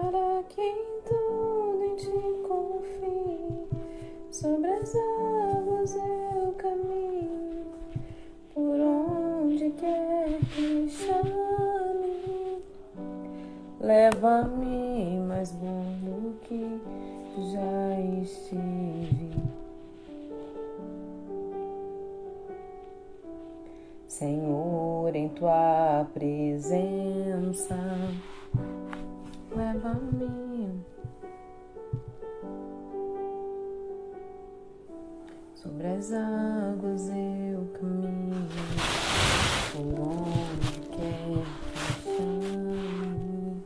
para que em tudo em ti confie. Sobre as águas eu caminho, por onde quer que me chame. Leva-me mais longe do que já estive. Senhor, em tua presença, leva-me sobre as águas eu caminho, por onde quer que chame.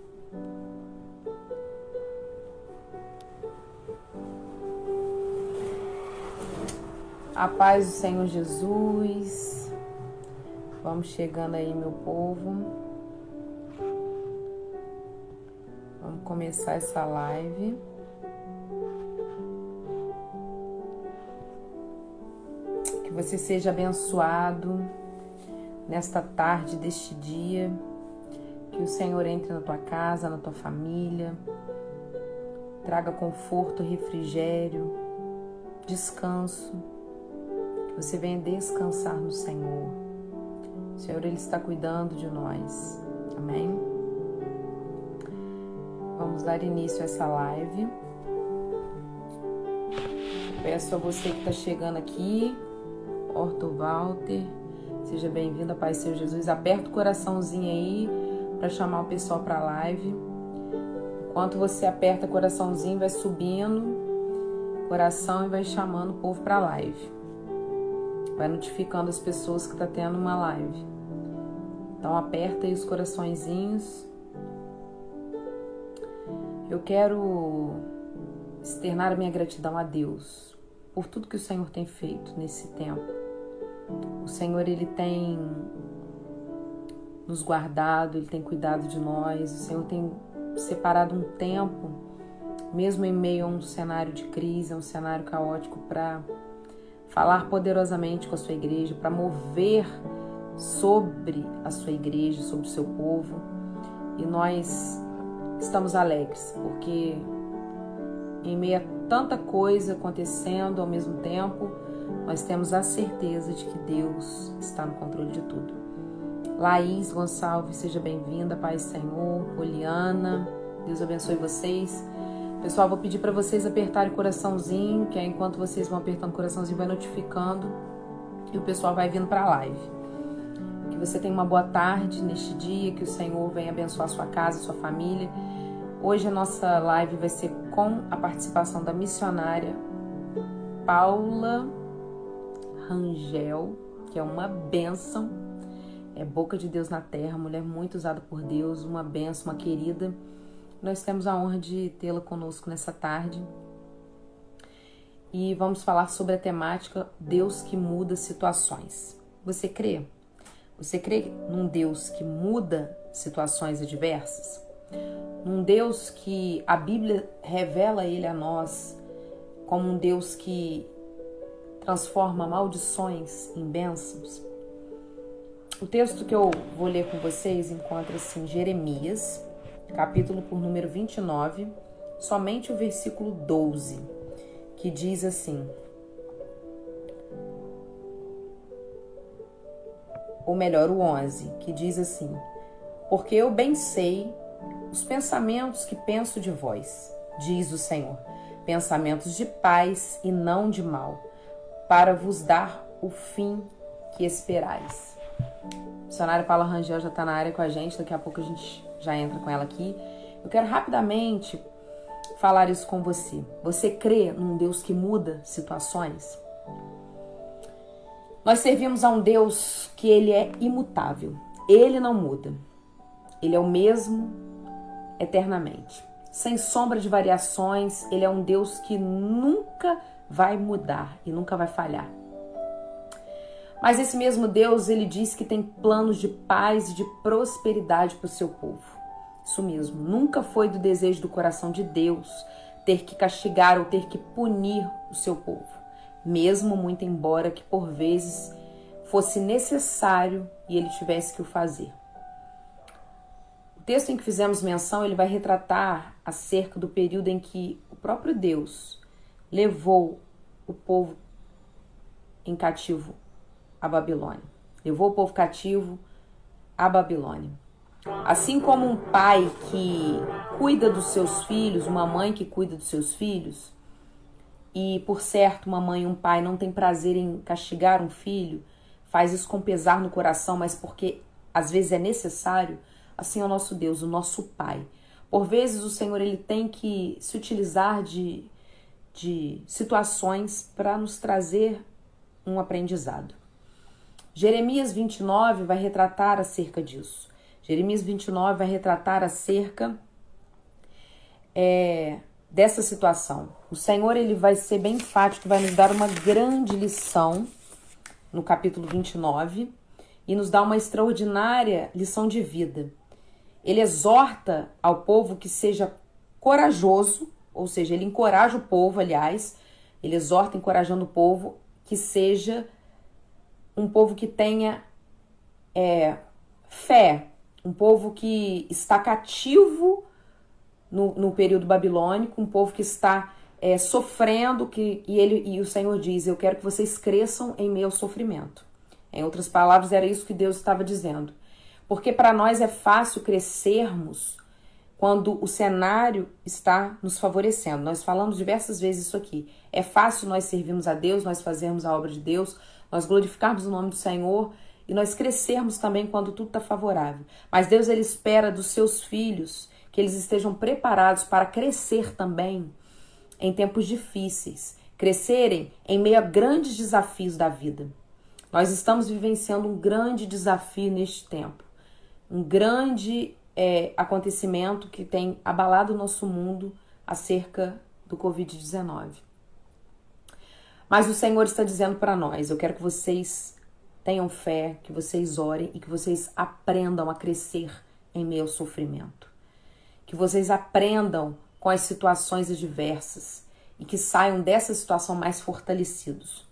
A paz do Senhor Jesus. Vamos chegando aí, meu povo. Vamos começar essa live. Que você seja abençoado nesta tarde deste dia. Que o Senhor entre na tua casa, na tua família. Traga conforto, refrigério, descanso. Que você venha descansar no Senhor. O Senhor, Ele está cuidando de nós. Amém? Vamos dar início a essa live. Peço a você que está chegando aqui, Orto Walter, seja bem-vindo, Pai Senhor Jesus. Aperta o coraçãozinho aí para chamar o pessoal para a live. Enquanto você aperta o coraçãozinho, vai subindo o coração e vai chamando o povo para a live. Vai notificando as pessoas que tá tendo uma live. Então aperta aí os coraçõezinhos. Eu quero externar a minha gratidão a Deus por tudo que o Senhor tem feito nesse tempo. O Senhor, Ele tem nos guardado, Ele tem cuidado de nós. O Senhor tem separado um tempo, mesmo em meio a um cenário de crise, a um cenário caótico, para falar poderosamente com a sua igreja, para mover sobre a sua igreja, sobre o seu povo. E nós estamos alegres, porque em meio a tanta coisa acontecendo ao mesmo tempo, nós temos a certeza de que Deus está no controle de tudo. Laís Gonçalves, seja bem-vinda, Pai Senhor. Poliana, Deus abençoe vocês. Pessoal, vou pedir para vocês apertarem o coraçãozinho, que é enquanto vocês vão apertando o coraçãozinho, vai notificando e o pessoal vai vindo para a live. Que você tenha uma boa tarde neste dia, que o Senhor venha abençoar a sua casa, a sua família. Hoje a nossa live vai ser com a participação da missionária Paula Rangel, que é uma bênção, é boca de Deus na terra, mulher muito usada por Deus, uma bênção, uma querida. Nós temos a honra de tê-la conosco nessa tarde e vamos falar sobre a temática Deus que muda situações. Você crê? Você crê num Deus que muda situações adversas? Num Deus que a Bíblia revela Ele a nós como um Deus que transforma maldições em bênçãos? O texto que eu vou ler com vocês encontra-se em Jeremias, capítulo por número 29, somente o versículo 12, que diz assim, ou melhor, o 11, que diz assim: porque eu bem sei os pensamentos que penso de vós, diz o Senhor, pensamentos de paz e não de mal, para vos dar o fim que esperais. A missionária Paula Rangel já está na área com a gente, daqui a pouco a gente já entra com ela aqui. Eu quero rapidamente falar isso com você. Você crê num Deus que muda situações? Nós servimos a um Deus que Ele é imutável. Ele não muda. Ele é o mesmo eternamente. Sem sombra de variações, Ele é um Deus que nunca vai mudar e nunca vai falhar. Mas esse mesmo Deus, Ele diz que tem planos de paz e de prosperidade para o seu povo. Isso mesmo, nunca foi do desejo do coração de Deus ter que castigar ou ter que punir o seu povo. Mesmo muito embora que por vezes fosse necessário e Ele tivesse que o fazer. O O texto em que fizemos menção, ele vai retratar acerca do período em que o próprio Deus levou o povo em cativo à Babilônia. Levou o povo cativo à Babilônia. Assim como um pai que cuida dos seus filhos, uma mãe que cuida dos seus filhos, e por certo uma mãe e um pai não tem prazer em castigar um filho, faz isso com pesar no coração, mas porque às vezes é necessário, assim é o nosso Deus, o nosso Pai. Por vezes o Senhor ele tem que se utilizar de situações para nos trazer um aprendizado. Jeremias 29 vai retratar acerca disso. Jeremias 29 vai retratar acerca dessa situação. O Senhor ele vai ser bem enfático, vai nos dar uma grande lição no capítulo 29 e nos dá uma extraordinária lição de vida. Ele exorta ao povo que seja corajoso, ou seja, ele encoraja o povo, aliás, ele exorta encorajando o povo que seja um povo que tenha fé, um povo que está cativo no período babilônico, um povo que está sofrendo, e o Senhor diz, eu quero que vocês cresçam em meio ao sofrimento. Em outras palavras, era isso que Deus estava dizendo. Porque para nós é fácil crescermos quando o cenário está nos favorecendo. Nós falamos diversas vezes isso aqui. É fácil nós servirmos a Deus, nós fazermos a obra de Deus, nós glorificarmos o nome do Senhor e nós crescermos também quando tudo está favorável. Mas Deus ele espera dos seus filhos que eles estejam preparados para crescer também em tempos difíceis, crescerem em meio a grandes desafios da vida. Nós estamos vivenciando um grande desafio neste tempo, um grande acontecimento que tem abalado o nosso mundo acerca do Covid-19. Mas o Senhor está dizendo para nós, eu quero que vocês tenham fé, que vocês orem e que vocês aprendam a crescer em meio ao sofrimento. Que vocês aprendam com as situações adversas e que saiam dessa situação mais fortalecidos.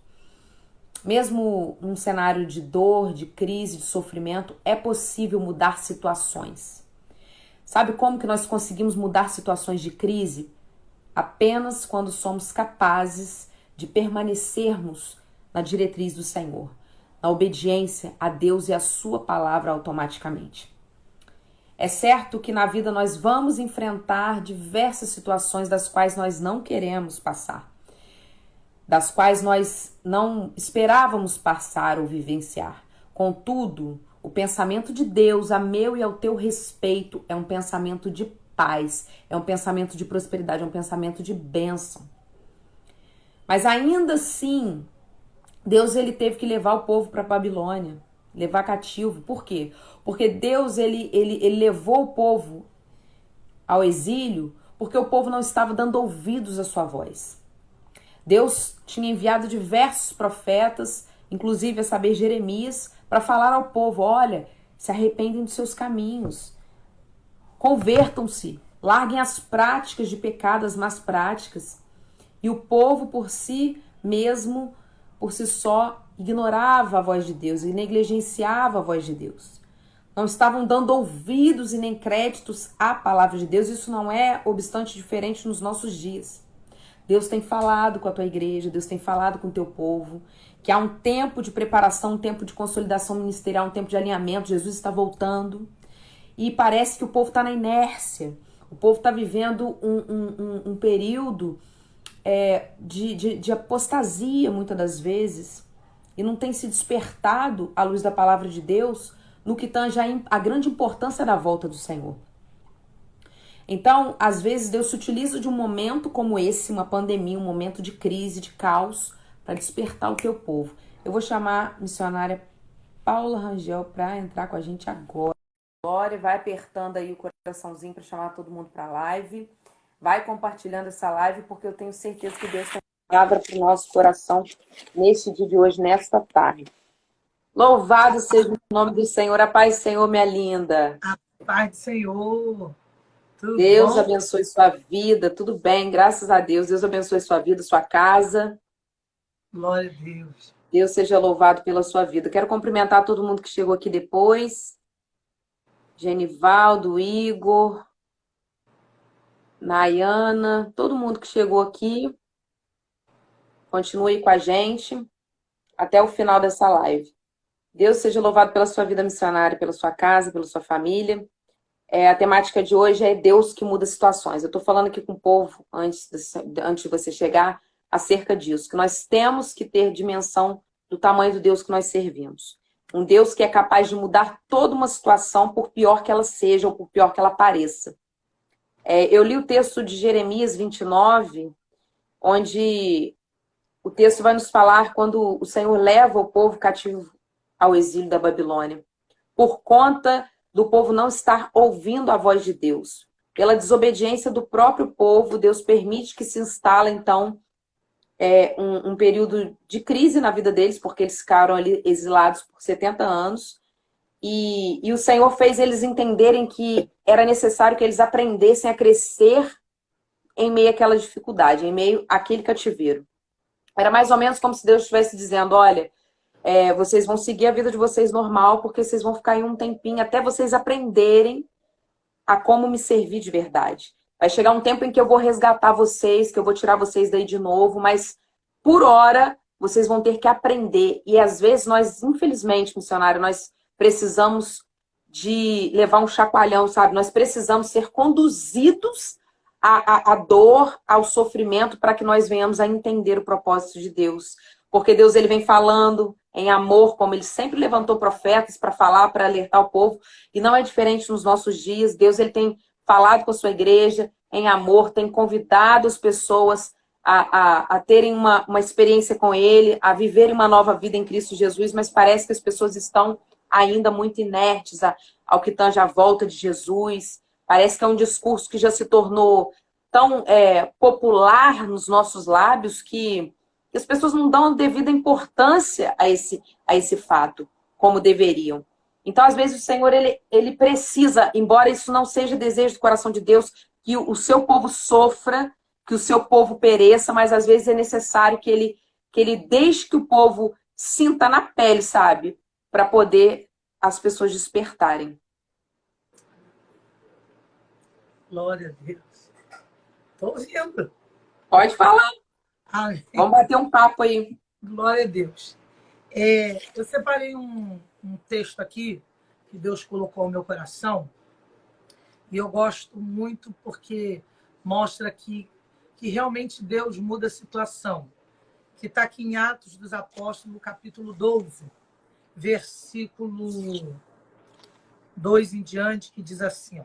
Mesmo num cenário de dor, de crise, de sofrimento, é possível mudar situações. Sabe como que nós conseguimos mudar situações de crise? Apenas quando somos capazes de permanecermos na diretriz do Senhor, na obediência a Deus e a sua palavra automaticamente. É certo que na vida nós vamos enfrentar diversas situações das quais nós não queremos passar, das quais nós não esperávamos passar ou vivenciar. Contudo, o pensamento de Deus a meu e ao teu respeito é um pensamento de paz, é um pensamento de prosperidade, é um pensamento de bênção. Mas ainda assim, Deus ele teve que levar o povo para a Babilônia, levar cativo. Por quê? Porque Deus ele levou o povo ao exílio porque o povo não estava dando ouvidos à sua voz. Deus tinha enviado diversos profetas, inclusive a saber Jeremias, para falar ao povo, olha, se arrependem dos seus caminhos, convertam-se, larguem as práticas de pecado, as más práticas. E o povo por si mesmo, por si só, ignorava a voz de Deus e negligenciava a voz de Deus. Não estavam dando ouvidos e nem créditos à palavra de Deus. Isso não é obstante diferente nos nossos dias. Deus tem falado com a tua igreja, Deus tem falado com o teu povo, que há um tempo de preparação, um tempo de consolidação ministerial, um tempo de alinhamento. Jesus está voltando e parece que o povo está na inércia. O povo está vivendo um período de apostasia, muitas das vezes, e não tem se despertado à luz da palavra de Deus no que tange a grande importância da volta do Senhor. Então, às vezes, Deus se utiliza de um momento como esse, uma pandemia, um momento de crise, de caos, para despertar o teu povo. Eu vou chamar a missionária Paula Rangel para entrar com a gente agora. Glória, vai apertando aí o coraçãozinho para chamar todo mundo para a live. Vai compartilhando essa live, porque eu tenho certeza que Deus tem palavra para o nosso coração neste dia de hoje, nesta tarde. Louvado seja o nome do Senhor. A paz do Senhor, minha linda. A paz do Senhor. Tudo Deus bom? abençoe sua vida. Tudo bem, graças a Deus. Deus abençoe sua vida, sua casa. Glória a Deus. Deus seja louvado pela sua vida. Quero cumprimentar todo mundo que chegou aqui depois. Genivaldo, Igor, Nayana, todo mundo que chegou aqui, continue com a gente até o final dessa live. Deus seja louvado pela sua vida missionária, pela sua casa, pela sua família. A temática de hoje é Deus que muda situações. Eu estou falando aqui com o povo, antes de você chegar, acerca disso, que nós temos que ter dimensão do tamanho do Deus que nós servimos. Um Deus que é capaz de mudar toda uma situação, por pior que ela seja ou por pior que ela pareça. Eu li o texto de Jeremias 29, onde o texto vai nos falar quando o Senhor leva o povo cativo ao exílio da Babilônia, por conta do povo não estar ouvindo a voz de Deus. Pela desobediência do próprio povo, Deus permite que se instale, então, um período de crise na vida deles, porque eles ficaram ali exilados por 70 anos, e o Senhor fez eles entenderem que era necessário que eles aprendessem a crescer em meio àquela dificuldade, em meio àquele cativeiro. Era mais ou menos como se Deus estivesse dizendo, olha, vocês vão seguir a vida de vocês normal, porque vocês vão ficar aí um tempinho até vocês aprenderem a como me servir de verdade. Vai chegar um tempo em que eu vou resgatar vocês, que eu vou tirar vocês daí de novo, mas por hora vocês vão ter que aprender. E às vezes nós, infelizmente, missionário, nós precisamos de levar um chacoalhão, sabe? Nós precisamos ser conduzidos à dor, ao sofrimento, para que nós venhamos a entender o propósito de Deus. Porque Deus ele vem falando em amor, como ele sempre levantou profetas para falar, para alertar o povo. E não é diferente nos nossos dias. Deus ele tem falado com a sua igreja em amor, tem convidado as pessoas a terem uma experiência com ele, a viverem uma nova vida em Cristo Jesus, mas parece que as pessoas estão ainda muito inertes ao que tange a volta de Jesus. Parece que é um discurso que já se tornou tão popular nos nossos lábios que as pessoas não dão devida importância a esse fato, como deveriam. Então, às vezes, o Senhor, ele precisa, embora isso não seja desejo do coração de Deus, que o seu povo sofra, que o seu povo pereça, mas às vezes é necessário que ele deixe que o povo sinta na pele, sabe? Para poder as pessoas despertarem. Glória a Deus. Estou ouvindo. Pode falar. Amém. Vamos bater um papo aí. Glória a Deus. Eu separei um texto aqui que Deus colocou no meu coração e eu gosto muito porque mostra que realmente Deus muda a situação. Que está aqui em Atos dos Apóstolos, no capítulo 12, versículo 2 em diante, que diz assim, ó,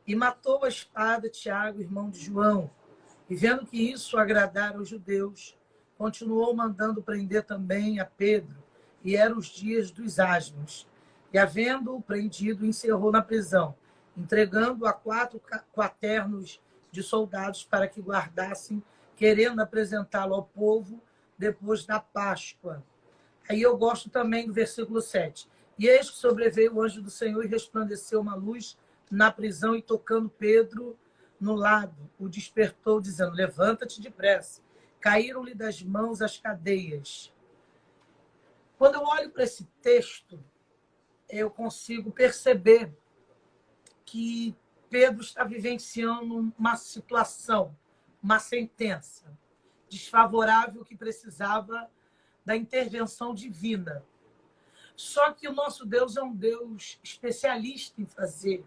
e matou a espada Tiago, irmão de João, e vendo que isso agradara aos judeus, continuou mandando prender também a Pedro, e eram os dias dos asmos. E havendo-o prendido, encerrou na prisão, entregando a 4 quaternos de soldados para que guardassem, querendo apresentá-lo ao povo depois da Páscoa. Aí eu gosto também do versículo 7. E eis que sobreveio o anjo do Senhor e resplandeceu uma luz na prisão e tocando Pedro no lado, o despertou, dizendo, levanta-te depressa. Caíram-lhe das mãos as cadeias. Quando eu olho para esse texto, eu consigo perceber que Pedro está vivenciando uma situação, uma sentença desfavorável que precisava da intervenção divina. Só que o nosso Deus é um Deus especialista em fazer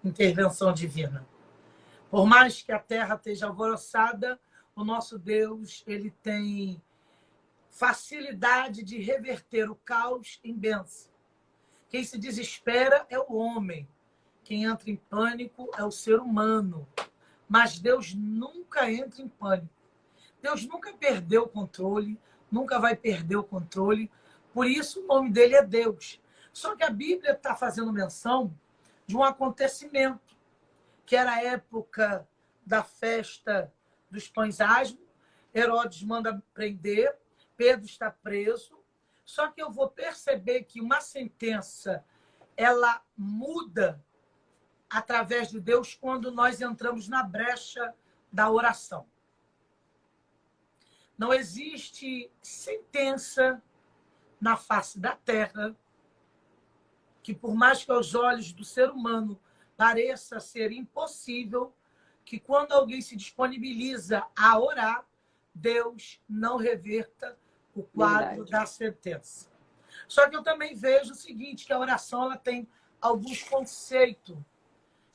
intervenção divina. Por mais que a terra esteja alvoroçada, o nosso Deus ele tem facilidade de reverter o caos em bênção. Quem se desespera é o homem. Quem entra em pânico é o ser humano. Mas Deus nunca entra em pânico. Deus nunca perdeu o controle, nunca vai perder o controle. Por isso o nome dele é Deus. Só que a Bíblia está fazendo menção de um acontecimento, que era a época da festa dos pães asmos. Herodes manda prender, Pedro está preso. Só que eu vou perceber que uma sentença, ela muda através de Deus quando nós entramos na brecha da oração. Não existe sentença na face da terra que por mais que aos olhos do ser humano pareça ser impossível, que quando alguém se disponibiliza a orar, Deus não reverta o quadro da sentença. Só que eu também vejo o seguinte, que a oração ela tem alguns conceitos.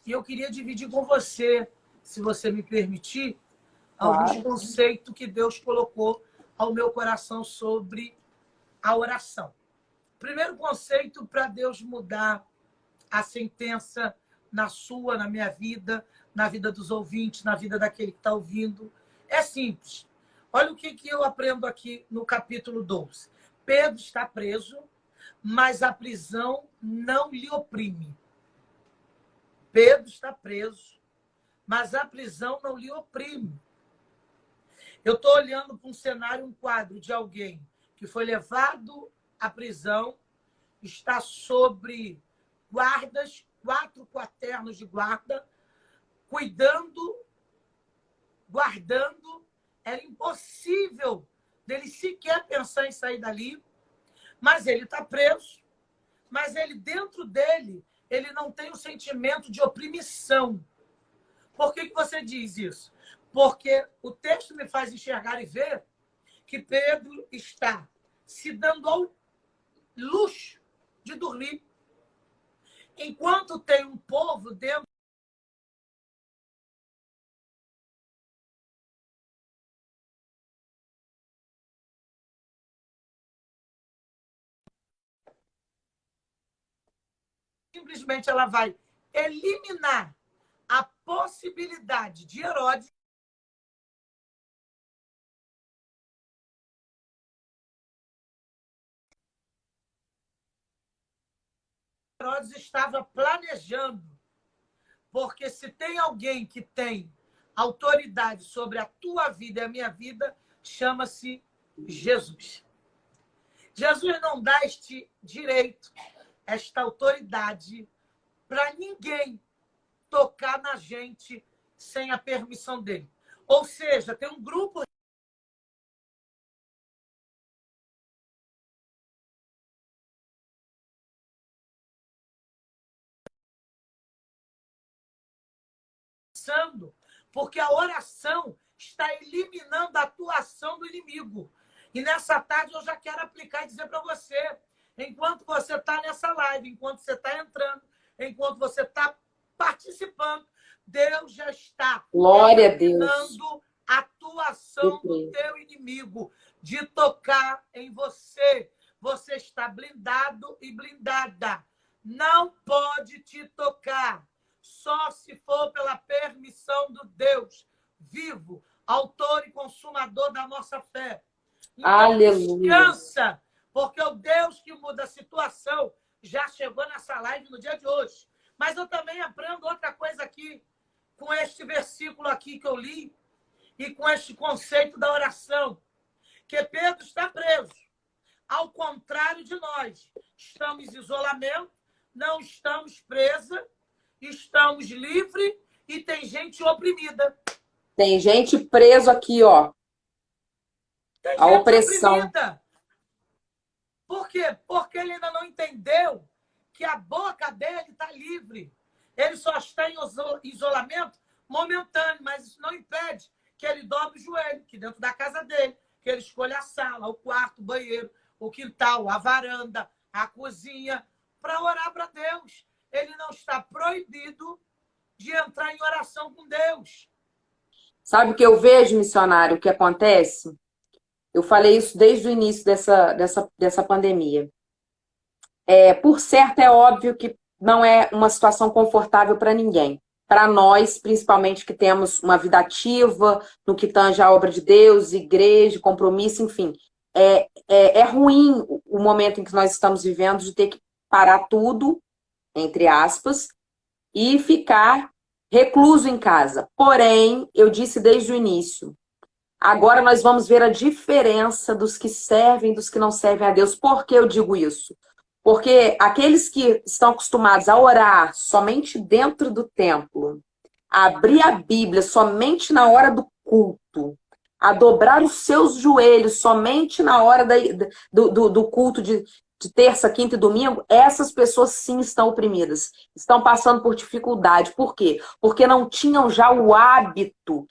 E eu queria dividir com você, se você me permitir, alguns conceitos que Deus colocou ao meu coração sobre a oração. Primeiro conceito para Deus mudar a sentença na sua, na minha vida, na vida dos ouvintes, na vida daquele que está ouvindo. É simples. Olha o que eu aprendo aqui no capítulo 12. Pedro está preso, mas a prisão não lhe oprime. Pedro está preso, mas a prisão não lhe oprime. Eu estou olhando para um cenário, um quadro de alguém que foi levado à prisão, está sobre guardas, 4 quaternos de guarda, cuidando, guardando. Era impossível dele sequer pensar em sair dali, mas ele está preso. Mas ele, dentro dele, ele não tem o sentimento de oprimição. Por que você diz isso? Porque o texto me faz enxergar e ver que Pedro está se dando ao luxo de dormir, enquanto tem um povo dentro. Simplesmente ela vai eliminar a possibilidade de Herodes estava planejando, porque se tem alguém que tem autoridade sobre a tua vida e a minha vida, chama-se Jesus. Jesus não dá este direito, esta autoridade para ninguém tocar na gente sem a permissão dele. Ou seja, tem um grupo porque a oração está eliminando a atuação do inimigo. E nessa tarde eu já quero aplicar e dizer para você, enquanto você está nessa live, enquanto você está entrando, enquanto você está participando, Deus já está eliminando a atuação do teu inimigo, de tocar em você. Você está blindado e blindada. Não pode te tocar. Só se for pela permissão do Deus vivo, autor e consumador da nossa fé. Então, aleluia. Descansa, porque o Deus que muda a situação já chegou nessa live no dia de hoje. Mas eu também aprendo outra coisa aqui, com este versículo aqui que eu li, e com este conceito da oração, que Pedro está preso. Ao contrário de nós, estamos em isolamento, não estamos presa, estamos livres e tem gente oprimida. Tem gente preso aqui, ó. Tem a gente opressão. Oprimida. Por quê? Porque ele ainda não entendeu que a boca dele está livre. Ele só está em isolamento momentâneo, mas isso não impede que ele dobre o joelho, que dentro da casa dele, que ele escolha a sala, o quarto, o banheiro, o quintal, a varanda, a cozinha, para orar para Deus. Ele não está proibido de entrar em oração com Deus. Sabe o que eu vejo, missionário, o que acontece? Eu falei isso desde o início dessa pandemia. Por certo, é óbvio que não é uma situação confortável para ninguém. Para nós, principalmente, que temos uma vida ativa, no que tange a obra de Deus, igreja, compromisso, enfim. É ruim o momento em que nós estamos vivendo de ter que parar tudo, entre aspas, e ficar recluso em casa. Porém, eu disse desde o início, agora nós vamos ver a diferença dos que servem e dos que não servem a Deus. Por que eu digo isso? Porque aqueles que estão acostumados a orar somente dentro do templo, a abrir a Bíblia somente na hora do culto, a dobrar os seus joelhos somente na hora do culto de de terça, quinta e domingo, essas pessoas sim estão oprimidas, estão passando por dificuldade. Por quê? Porque não tinham já o hábito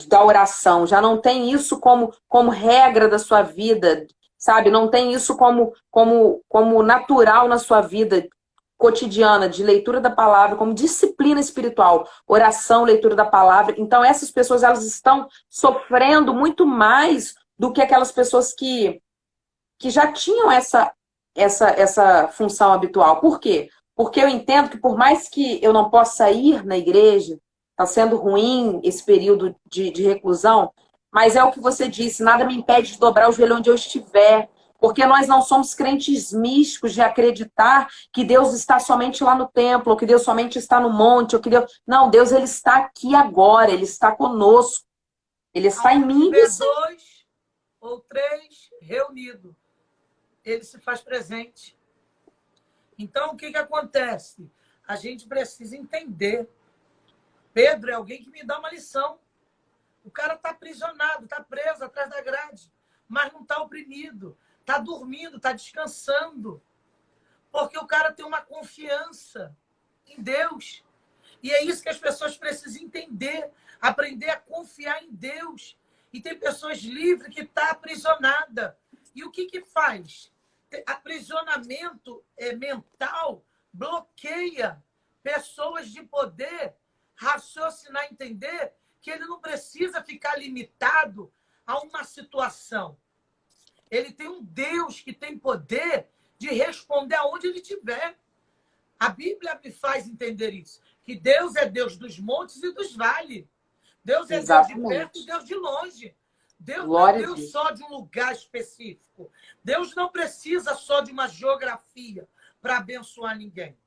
da oração, já não tem isso como regra da sua vida, sabe? Não tem isso como natural na sua vida cotidiana, de leitura da palavra, como disciplina espiritual, oração, leitura da palavra. Então, essas pessoas, elas estão sofrendo muito mais do que aquelas pessoas que já tinham essa função habitual. Por quê? Porque eu entendo que por mais que eu não possa ir na igreja, está sendo ruim esse período de reclusão, mas é o que você disse, nada me impede de dobrar o joelho onde eu estiver, porque nós não somos crentes místicos de acreditar que Deus está somente lá no templo, ou que Deus somente está no monte, ou que Deus... Não, Deus, ele está aqui agora, ele está conosco, ele está em mim. Dois ou três reunidos, ele se faz presente. Então, o que acontece? A gente precisa entender. Pedro é alguém que me dá uma lição. O cara está aprisionado, está preso atrás da grade, mas não está oprimido, está dormindo, está descansando. Porque o cara tem uma confiança em Deus. E é isso que as pessoas precisam entender, aprender a confiar em Deus. E tem pessoas livres que estão aprisionadas. E o que faz? Aprisionamento mental bloqueia pessoas de poder raciocinar, entender que ele não precisa ficar limitado a uma situação. Ele tem um Deus que tem poder de responder aonde ele estiver. A Bíblia me faz entender isso, que Deus é Deus dos montes e dos vales. Deus é Exatamente. Deus de perto e Deus de longe. Deus não é Deus só de um lugar específico. Deus não precisa só de uma geografia para abençoar ninguém.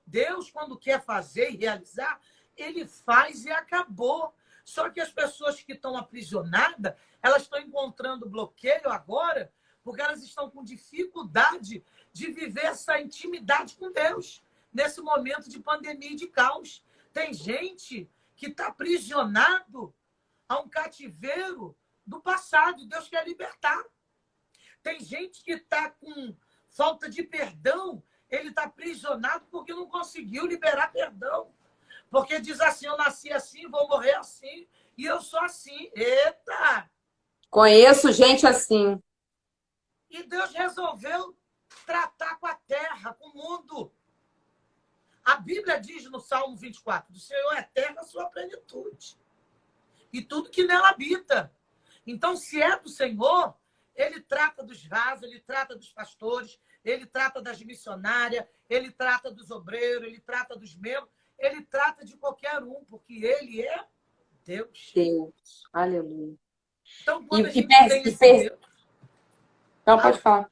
Deus, quando quer fazer e realizar, ele faz e acabou. Só que as pessoas que estão aprisionadas, elas estão encontrando bloqueio agora porque elas estão com dificuldade de viver essa intimidade com Deus nesse momento de pandemia e de caos. Tem gente que está aprisionado a um cativeiro do passado. Deus quer libertar. Tem gente que está com falta de perdão. Ele está aprisionado porque não conseguiu liberar perdão. Porque diz assim, eu nasci assim, vou morrer assim, e eu sou assim. Eita! Conheço gente assim. E Deus resolveu tratar com a terra, com o mundo. A Bíblia diz no Salmo 24, do Senhor é a terra, a sua plenitude. E tudo que nela habita. Então, se é do Senhor, ele trata dos vasos, ele trata dos pastores, ele trata das missionárias, ele trata dos obreiros, ele trata dos membros, ele trata de qualquer um, porque ele é Deus. Deus. Aleluia. Então, quando a gente tem esse Deus... Não, pode falar.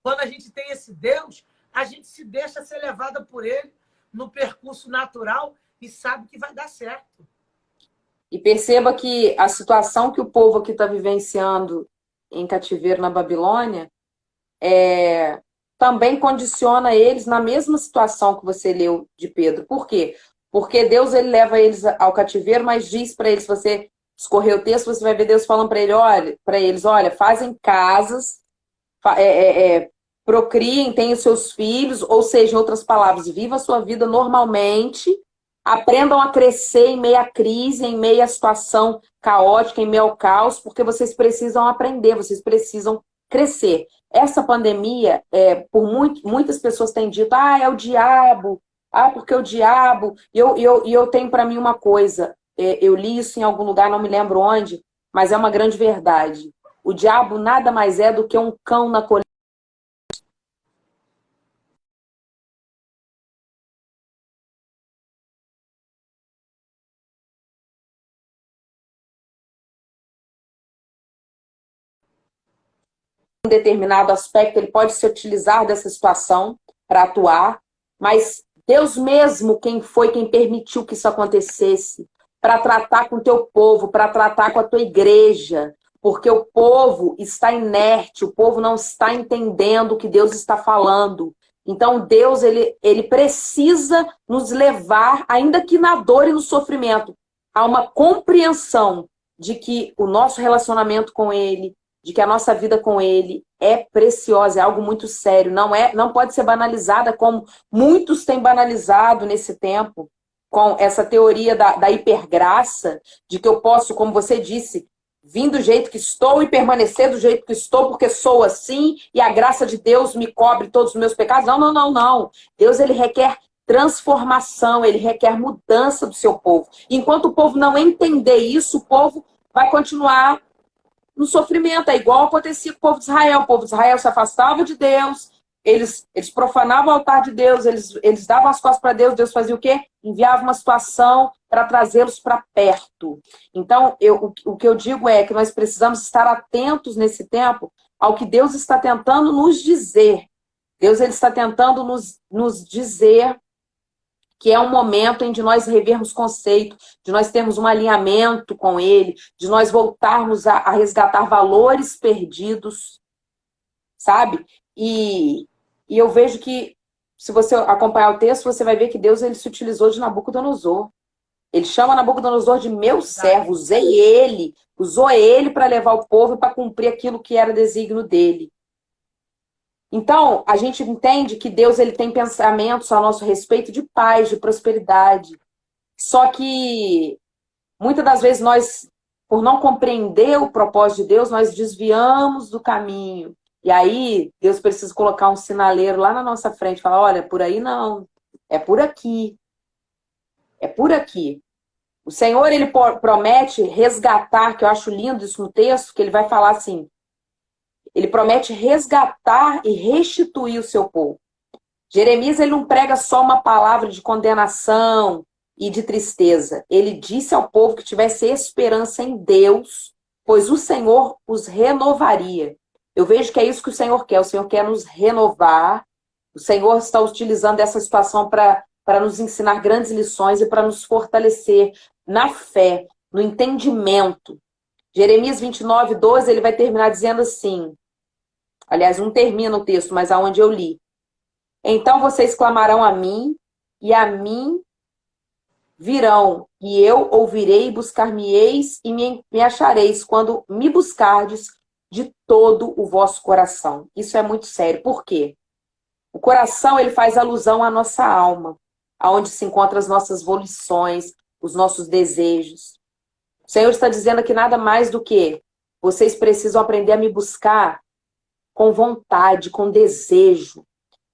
Quando a gente tem esse Deus, a gente se deixa ser levada por ele no percurso natural e sabe que vai dar certo. E perceba que a situação que o povo aqui está vivenciando em cativeiro na Babilônia também condiciona eles na mesma situação que você leu de Pedro. Por quê? Porque Deus ele leva eles ao cativeiro, mas diz para eles, se você escorrer o texto, você vai ver Deus falando para eles, olha, fazem casas, procriem, tenham seus filhos, ou seja, em outras palavras, viva a sua vida normalmente, aprendam a crescer em meio à crise, em meio à situação caótica, em meio ao caos, porque vocês precisam aprender, vocês precisam crescer. Essa pandemia, muitas pessoas têm dito, é o diabo, porque o diabo... E eu tenho para mim uma coisa, eu li isso em algum lugar, não me lembro onde, mas é uma grande verdade. O diabo nada mais é do que um cão na colheita. Um determinado aspecto, ele pode se utilizar dessa situação para atuar, mas Deus mesmo quem permitiu que isso acontecesse, para tratar com o teu povo, para tratar com a tua igreja, porque o povo está inerte, o povo não está entendendo o que Deus está falando. Então Deus, ele precisa nos levar, ainda que na dor e no sofrimento, a uma compreensão de que o nosso relacionamento com ele de que a nossa vida com Ele é preciosa, é algo muito sério, não pode ser banalizada como muitos têm banalizado nesse tempo, com essa teoria da hipergraça, de que eu posso, como você disse, vir do jeito que estou e permanecer do jeito que estou, porque sou assim, e a graça de Deus me cobre todos os meus pecados. Não, não, não, não. Deus, ele requer transformação, ele requer mudança do seu povo. Enquanto o povo não entender isso, o povo vai continuar no sofrimento. É igual acontecia com o povo de Israel. O povo de Israel se afastava de Deus, eles profanavam o altar de Deus, eles davam as costas para Deus. Deus fazia o quê? Enviava uma situação para trazê-los para perto. Então, o que eu digo é que nós precisamos estar atentos nesse tempo ao que Deus está tentando nos dizer. Deus, ele está tentando nos dizer que é um momento em de nós revermos conceito, de nós termos um alinhamento com Ele, de nós voltarmos a resgatar valores perdidos, sabe? E eu vejo que, se você acompanhar o texto, você vai ver que Deus, ele se utilizou de Nabucodonosor. Ele chama Nabucodonosor de meu servo, usou ele para levar o povo e para cumprir aquilo que era desígnio dele. Então, a gente entende que Deus, ele tem pensamentos a nosso respeito de paz, de prosperidade. Só que, muitas das vezes, nós, por não compreender o propósito de Deus, nós desviamos do caminho. E aí, Deus precisa colocar um sinaleiro lá na nossa frente, falar, olha, por aí não, é por aqui. É por aqui. O Senhor, ele promete resgatar, que eu acho lindo isso no texto, que ele vai falar assim, ele promete resgatar e restituir o seu povo. Jeremias, ele não prega só uma palavra de condenação e de tristeza. Ele disse ao povo que tivesse esperança em Deus, pois o Senhor os renovaria. Eu vejo que é isso que o Senhor quer. O Senhor quer nos renovar. O Senhor está utilizando essa situação para nos ensinar grandes lições e para nos fortalecer na fé, no entendimento. Jeremias 29, 12, ele vai terminar dizendo assim, aliás, não termina o texto, mas aonde eu li. Então vocês clamarão a mim, e a mim virão, e eu ouvirei, buscar-me-eis e me achareis, quando me buscardes de todo o vosso coração. Isso é muito sério. Por quê? O coração, ele faz alusão à nossa alma, aonde se encontram as nossas volições, os nossos desejos. O Senhor está dizendo aqui nada mais do que vocês precisam aprender a me buscar com vontade, com desejo,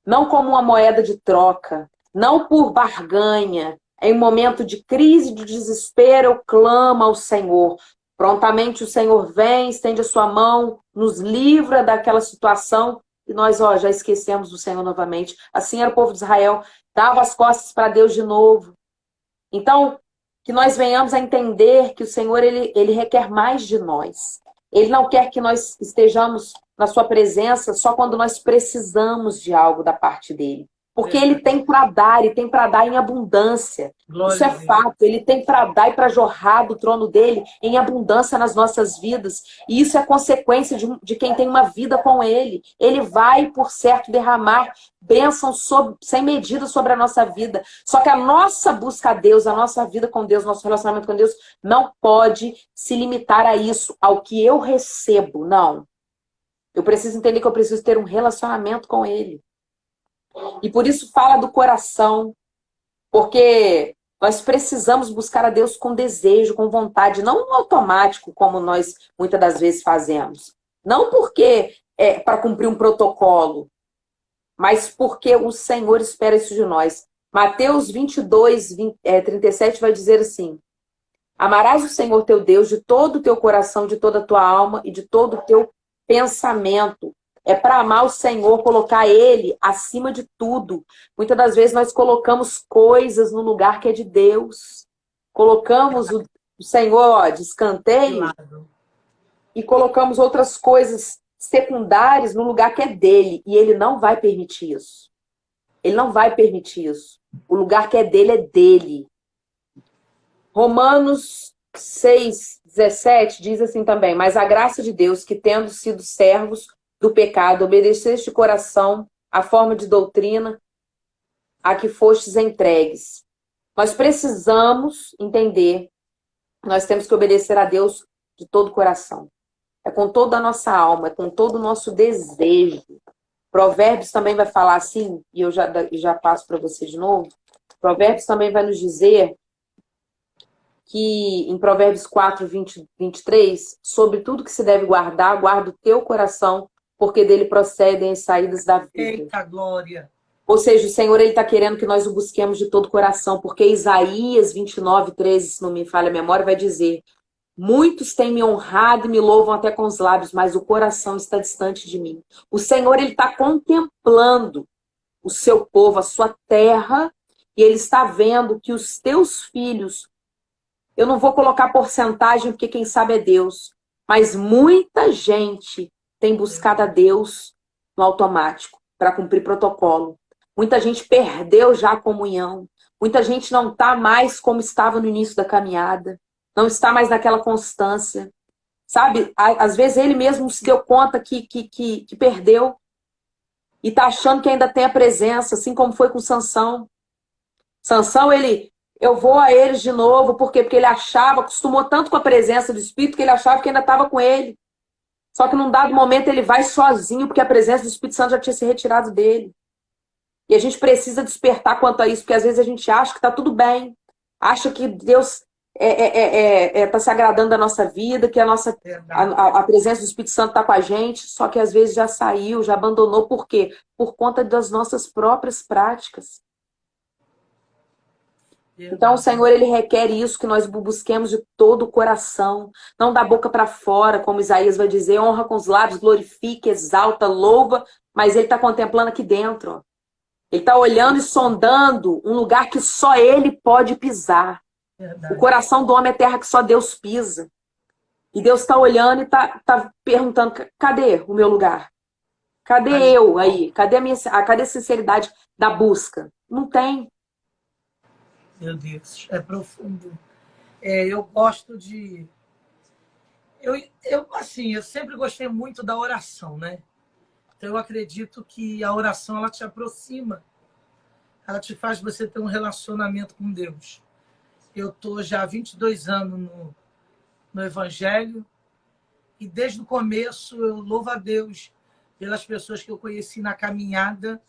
não como uma moeda de troca, não por barganha. Em momento de crise, de desespero, eu clamo ao Senhor. Prontamente o Senhor vem, estende a sua mão, nos livra daquela situação e nós, já esquecemos do Senhor novamente. Assim era o povo de Israel, dava as costas para Deus de novo. Então, que nós venhamos a entender que o Senhor, ele requer mais de nós. Ele não quer que nós estejamos na sua presença só quando nós precisamos de algo da parte dele. Porque ele tem para dar, e tem para dar em abundância. Glória Isso é fato. Ele tem para dar e para jorrar do trono dele em abundância nas nossas vidas. E isso é consequência de quem tem uma vida com ele. Ele vai, por certo, derramar bênçãos sem medida sobre a nossa vida. Só que a nossa busca a Deus, a nossa vida com Deus, nosso relacionamento com Deus, não pode se limitar a isso, ao que eu recebo. Não. Eu preciso entender que eu preciso ter um relacionamento com ele. E por isso fala do coração, porque nós precisamos buscar a Deus com desejo, com vontade, não no automático, como nós muitas das vezes fazemos. Não porque é para cumprir um protocolo, mas porque o Senhor espera isso de nós. Mateus 22, 37 vai dizer assim, amarás o Senhor teu Deus de todo o teu coração, de toda a tua alma e de todo o teu pensamento. É para amar o Senhor, colocar Ele acima de tudo. Muitas das vezes nós colocamos coisas no lugar que é de Deus. Colocamos o Senhor de escanteio e colocamos outras coisas secundárias no lugar que é dele. E Ele não vai permitir isso. Ele não vai permitir isso. O lugar que é dele. Romanos 6, 17 diz assim também, mas a graça de Deus, que tendo sido servos do pecado, obedeceste de coração a forma de doutrina a que fostes entregues. Nós precisamos entender, nós temos que obedecer a Deus de todo o coração. é com toda a nossa alma, é com todo o nosso desejo. Provérbios também vai falar assim, e eu já passo para você de novo. Provérbios também vai nos dizer que, em Provérbios 4, 20, 23, sobre tudo que se deve guardar, guarda o teu coração, porque dele procedem as saídas da vida. Eita glória! Ou seja, o Senhor está querendo que nós o busquemos de todo o coração, porque Isaías 29, 13, se não me falha a memória, vai dizer: muitos têm me honrado e me louvam até com os lábios, mas o coração está distante de mim. O Senhor está contemplando o seu povo, a sua terra, e ele está vendo que os teus filhos, eu não vou colocar porcentagem, porque quem sabe é Deus, mas muita gente tem buscado a Deus no automático, para cumprir protocolo. Muita gente perdeu já a comunhão. Muita gente não está mais como estava no início da caminhada. Não está mais naquela constância. Sabe? Às vezes ele mesmo se deu conta que perdeu. E está achando que ainda tem a presença, assim como foi com Sansão. Sansão, eu vou a eles de novo. Por quê? Porque ele acostumou tanto com a presença do Espírito, que ele achava que ainda estava com ele. Só que num dado momento ele vai sozinho, porque a presença do Espírito Santo já tinha se retirado dele. E a gente precisa despertar quanto a isso, porque às vezes a gente acha que está tudo bem, acha que Deus está se agradando da nossa vida, que a presença do Espírito Santo está com a gente, só que às vezes já saiu, já abandonou. Por quê? Por conta das nossas próprias práticas. Então o Senhor, ele requer isso, que nós busquemos de todo o coração, não da boca para fora, como Isaías vai dizer, honra com os lábios, glorifica, exalta, louva, mas ele está contemplando aqui dentro, ó. Ele está olhando e sondando um lugar que só ele pode pisar. Verdade. O coração do homem é terra que só Deus pisa. E Deus está olhando e está perguntando, cadê o meu lugar? Cadê eu aí? Cadê a sinceridade da busca? Não tem. Meu Deus, é profundo. Eu gosto de... assim, eu sempre gostei muito da oração, né? Então, eu acredito que a oração, ela te aproxima. Ela te faz você ter um relacionamento com Deus. Eu estou já há 22 anos no Evangelho e desde o começo eu louvo a Deus pelas pessoas que eu conheci na caminhada,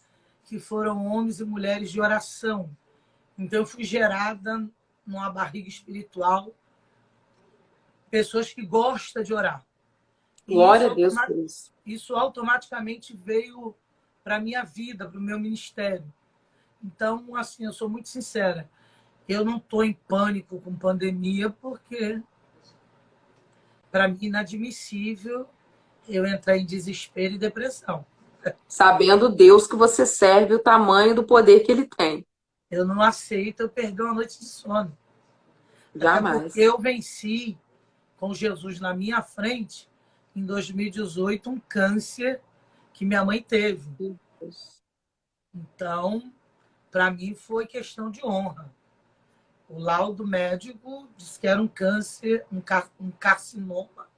que foram homens e mulheres de oração. Então, eu fui gerada numa barriga espiritual, pessoas que gostam de orar. Glória a Deus por isso. Isso automaticamente veio para a minha vida, para o meu ministério. Então, assim, eu sou muito sincera. Eu não estou em pânico com pandemia, porque para mim é inadmissível eu entrar em desespero e depressão. Sabendo Deus que você serve, o tamanho do poder que ele tem. Eu não aceito eu perder uma noite de sono. Jamais. Porque eu venci com Jesus na minha frente, em 2018, um câncer que minha mãe teve. Então, para mim, foi questão de honra. O laudo médico disse que era um câncer, um carcinoma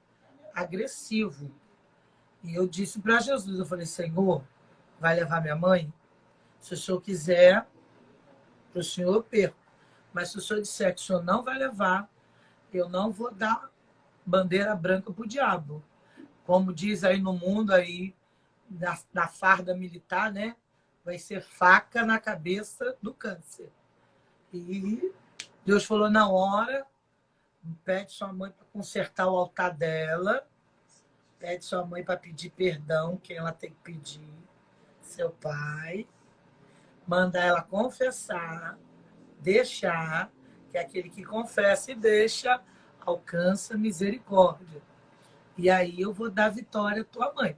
agressivo. E eu disse para Jesus, eu falei, Senhor, vai levar minha mãe? Se o Senhor quiser, para o Senhor eu perco. Mas se o Senhor disser que o Senhor não vai levar, eu não vou dar bandeira branca para o diabo. Como diz aí no mundo, aí, da farda militar, né? Vai ser faca na cabeça do câncer. E Deus falou na hora, pede sua mãe para consertar o altar dela, pede sua mãe para pedir perdão, quem ela tem que pedir, seu pai, manda ela confessar, deixar, que aquele que confessa e deixa, alcança misericórdia. E aí eu vou dar vitória à tua mãe.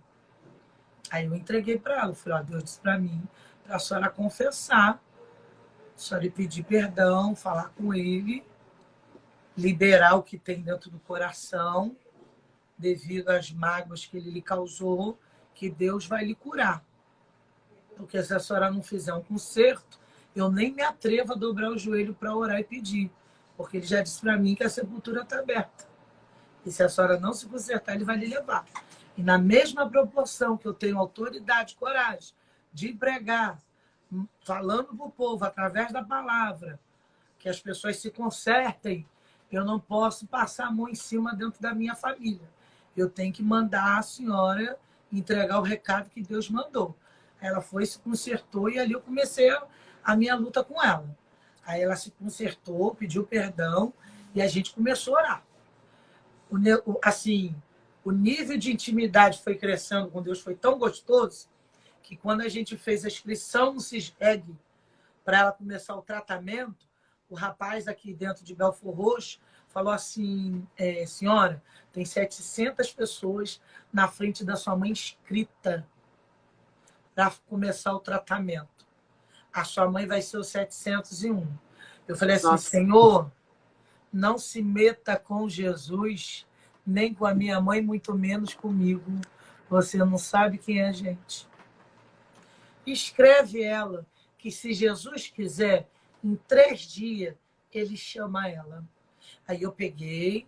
Aí eu entreguei para ela, falei, ó, Deus disse para mim, para a senhora confessar, a senhora pedir perdão, falar com ele, liberar o que tem dentro do coração, devido às mágoas que ele lhe causou, que Deus vai lhe curar. Porque se a senhora não fizer um conserto, eu nem me atrevo a dobrar o joelho para orar e pedir, porque ele já disse para mim que a sepultura está aberta. E se a senhora não se consertar, ele vai lhe levar. E na mesma proporção que eu tenho autoridade, coragem de pregar, falando para o povo, através da palavra, que as pessoas se consertem, eu não posso passar a mão em cima dentro da minha família. eu tenho que mandar a senhora entregar o recado que Deus mandou. Aí ela foi, se consertou, e ali eu comecei a minha luta com ela. Aí ela se consertou, pediu perdão, e a gente começou a orar. Assim, o nível de intimidade foi crescendo com Deus, foi tão gostoso, que quando a gente fez a inscrição no CISREG para ela começar o tratamento, o rapaz aqui dentro de Belford Roxo falou assim, senhora, tem 700 pessoas na frente da sua mãe inscrita para começar o tratamento. A sua mãe vai ser o 701. Eu falei assim, Nossa. Senhor, não se meta com Jesus, nem com a minha mãe, muito menos comigo. Você não sabe quem é a gente. Escreve ela que, se Jesus quiser, em 3 dias, ele chama ela. Aí eu peguei,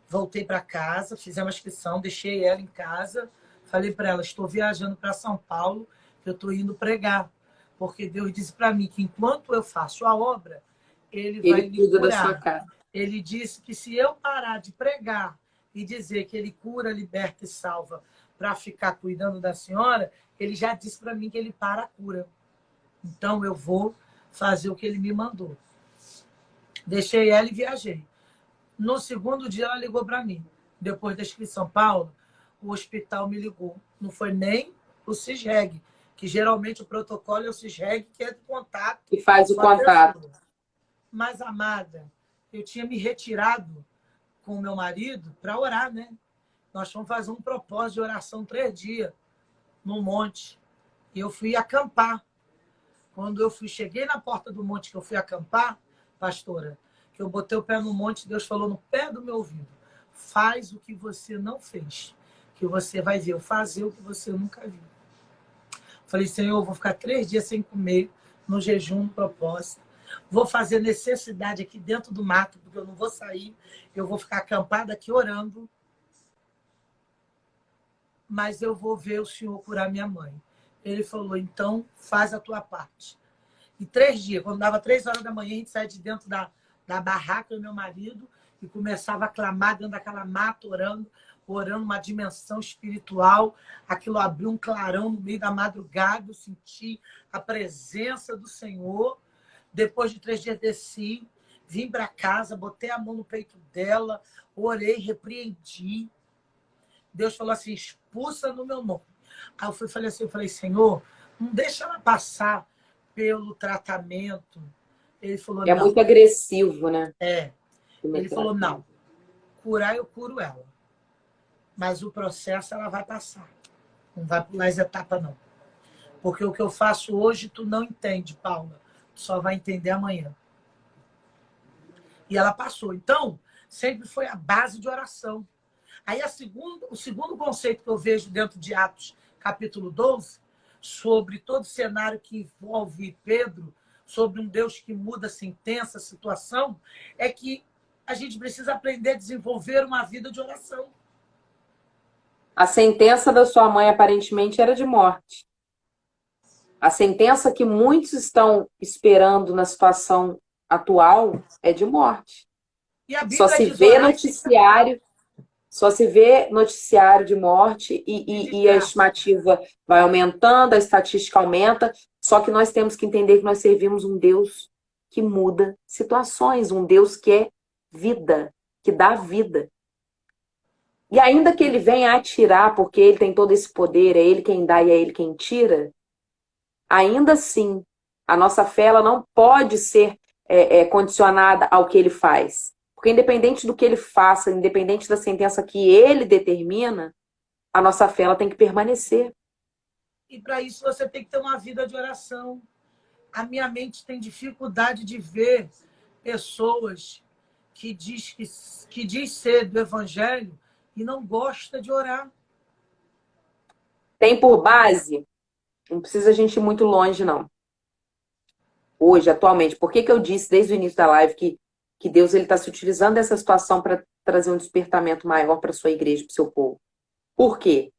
voltei para casa, fizemos a inscrição, deixei ela em casa, falei para ela, estou viajando para São Paulo, que eu estou indo pregar. Porque Deus disse para mim que, enquanto eu faço a obra, ele vai me cuida da sua curar. casa. Ele disse que, se eu parar de pregar e dizer que ele cura, liberta e salva para ficar cuidando da senhora, ele já disse para mim que ele para a cura. Então, eu vou fazer o que ele me mandou. Deixei ela e viajei. No segundo dia, ela ligou para mim. Depois da inscrição, Paula, o hospital me ligou. Não foi nem o CISREG, que geralmente o protocolo é o CISREG, que é de contato. E faz o contato. Mas, amada, eu tinha me retirado com o meu marido para orar, né? Nós fomos fazer um propósito de oração 3 dias no monte. E eu fui acampar. Quando eu cheguei na porta do monte que eu fui acampar, pastora, que eu botei o pé no monte, Deus falou no pé do meu ouvido, faz o que você não fez, que você vai ver eu fazer o que você nunca viu. Falei, Senhor, eu vou ficar 3 dias sem comer, no jejum, no propósito. Vou fazer necessidade aqui dentro do mato, porque eu não vou sair, eu vou ficar acampada aqui orando, mas eu vou ver o Senhor curar minha mãe. Ele falou, então faz a tua parte. E 3 dias, quando dava 3 horas da manhã, a gente saía de dentro da barraca do meu marido e começava a clamar dentro daquela mata, orando uma dimensão espiritual. Aquilo abriu um clarão no meio da madrugada, eu senti a presença do Senhor. Depois de 3 dias desci, vim para casa, botei a mão no peito dela, orei, repreendi. Deus falou assim, expulsa no meu nome. Aí eu falei assim, Senhor, não deixa ela passar pelo tratamento. Ele falou, não. É muito agressivo, né? Ele falou, não, curar eu curo ela. Mas o processo ela vai passar. Não vai pular as etapas, não. Porque o que eu faço hoje, tu não entende, Paula. Tu só vai entender amanhã. E ela passou. Então, sempre foi a base de oração. Aí o segundo conceito que eu vejo dentro de Atos, capítulo 12, sobre todo o cenário que envolve Pedro, sobre um Deus que muda a sentença, a situação, é que a gente precisa aprender a desenvolver uma vida de oração. A sentença da sua mãe, aparentemente, era de morte. A sentença que muitos estão esperando na situação atual é de morte. E a Bíblia Só se diz vê orar noticiário, só se vê noticiário de morte e a estimativa vai aumentando, a estatística aumenta. Só que nós temos que entender que nós servimos um Deus que muda situações, um Deus que é vida, que dá vida. E ainda que ele venha atirar, porque ele tem todo esse poder, é ele quem dá e é ele quem tira, ainda assim, a nossa fé ela não pode ser condicionada ao que ele faz. Porque independente do que ele faça, independente da sentença que ele determina, a nossa fé ela tem que permanecer. E para isso você tem que ter uma vida de oração. A minha mente tem dificuldade de ver pessoas que diz ser do evangelho e não gosta de orar. Tem por base, não precisa a gente ir muito longe, não. Hoje, atualmente, por que eu disse desde o início da live que Deus está se utilizando dessa situação para trazer um despertamento maior para a sua igreja, para o seu povo? Por quê?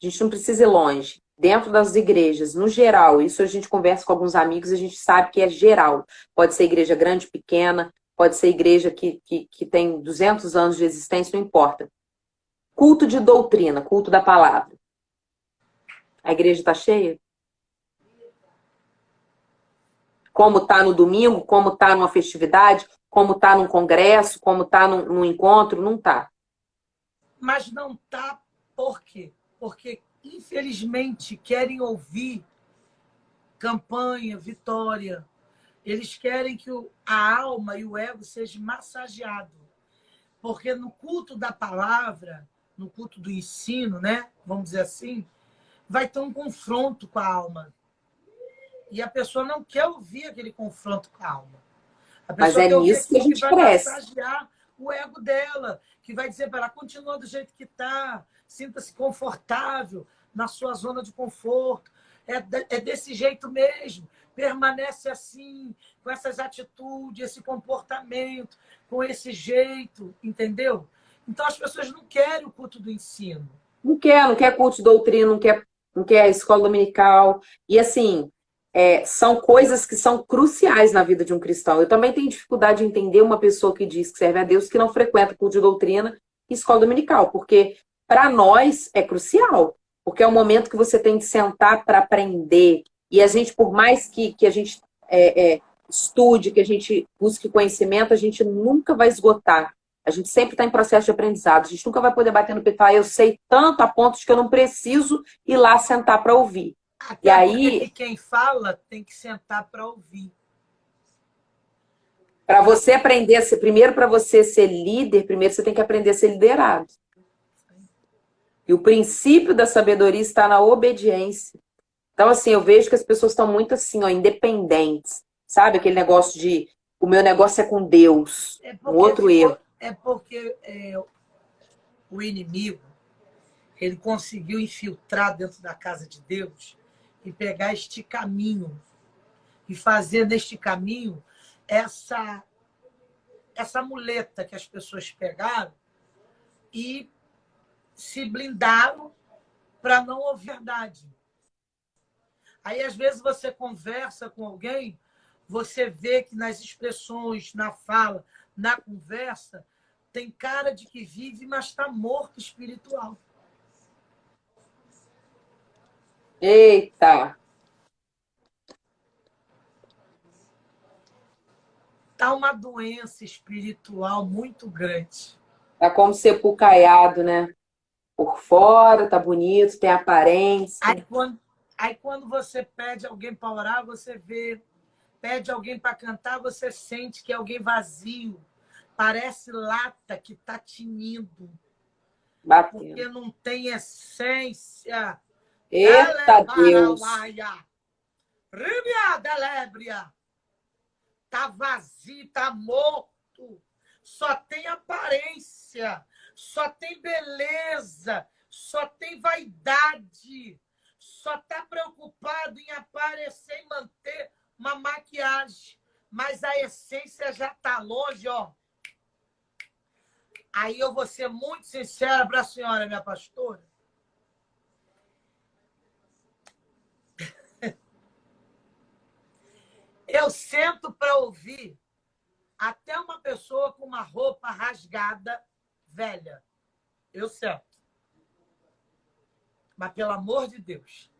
A gente não precisa ir longe. Dentro das igrejas, no geral, isso a gente conversa com alguns amigos, a gente sabe que é geral. Pode ser igreja grande, pequena, pode ser igreja que tem 200 anos de existência, não importa. culto de doutrina, culto da palavra. A igreja está cheia? Como está no domingo, como está numa festividade, como está num congresso, como está num encontro, não está. Mas não está por quê? Porque, infelizmente, querem ouvir campanha, vitória. Eles querem que a alma e o ego sejam massageados. Porque no culto da palavra, no culto do ensino, né? Vamos dizer assim, vai ter um confronto com a alma. E a pessoa não quer ouvir aquele confronto com a alma. A Mas pessoa é quer ouvir nisso que a aquilo que gente vai cresce. massagear o ego dela, que vai dizer para ela, continua do jeito que está, sinta-se confortável na sua zona de conforto. É desse jeito mesmo. Permanece assim, com essas atitudes, esse comportamento, com esse jeito, entendeu? Então as pessoas não querem o culto do ensino. Não quer culto de doutrina, não quer escola dominical. E assim, são coisas que são cruciais na vida de um cristão. Eu também tenho dificuldade de entender uma pessoa que diz que serve a Deus que não frequenta culto de doutrina e escola dominical, porque para nós é crucial, porque é o momento que você tem de sentar para aprender. E a gente, por mais que a gente estude, que a gente busque conhecimento, a gente nunca vai esgotar. A gente sempre está em processo de aprendizado. A gente nunca vai poder bater no peito e falar, eu sei tanto a ponto de que eu não preciso ir lá sentar para ouvir. Até E porque aí, quem fala tem que sentar para ouvir. para você aprender, primeiro para você ser líder, primeiro você tem que aprender a ser liderado. E o princípio da sabedoria está na obediência. Então, assim, eu vejo que as pessoas estão muito assim, ó, independentes. Sabe? Aquele negócio de o meu negócio é com Deus. Um outro erro. É porque o inimigo ele conseguiu infiltrar dentro da casa de Deus e pegar este caminho e fazer neste caminho essa muleta que as pessoas pegaram e se blindaram para não ouvir a verdade. Aí, às vezes, você conversa com alguém, você vê que nas expressões, na fala, na conversa, tem cara de que vive, mas está morto espiritual. Eita! Está uma doença espiritual muito grande. Tá como sepulcaiado, né? Por fora, tá bonito, tem aparência. Aí quando você pede alguém para orar, você vê. Pede alguém para cantar, você sente que é alguém vazio. Parece lata que está tinindo. Batendo. Porque não tem essência. Eita Deus! Ríbia, delébria. Tá vazio, tá morto. Só tem aparência, só tem beleza, só tem vaidade. Só tá preocupado em aparecer e manter uma maquiagem. Mas a essência já tá longe, ó. Aí eu vou ser muito sincera para a senhora, minha pastora. Eu sento para ouvir até uma pessoa com uma roupa rasgada, velha. Eu sento. Mas, pelo amor de Deus,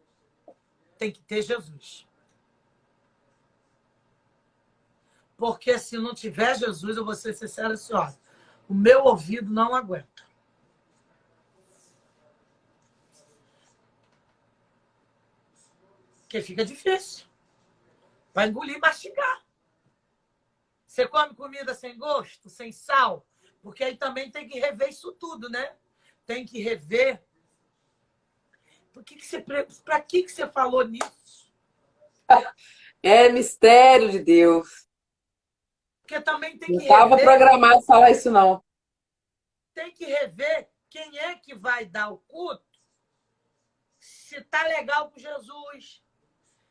tem que ter Jesus. Porque se não tiver Jesus, eu vou ser sincera, senhora, o meu ouvido não aguenta. Porque fica difícil. Vai engolir e mastigar. Você come comida sem gosto, sem sal? Porque aí também tem que rever isso tudo, né? Tem que rever. Para que você falou nisso? É mistério de Deus. Porque também tem Não que estava rever. programado falar isso, não. Tem que rever quem é que vai dar o culto. Se tá legal com Jesus.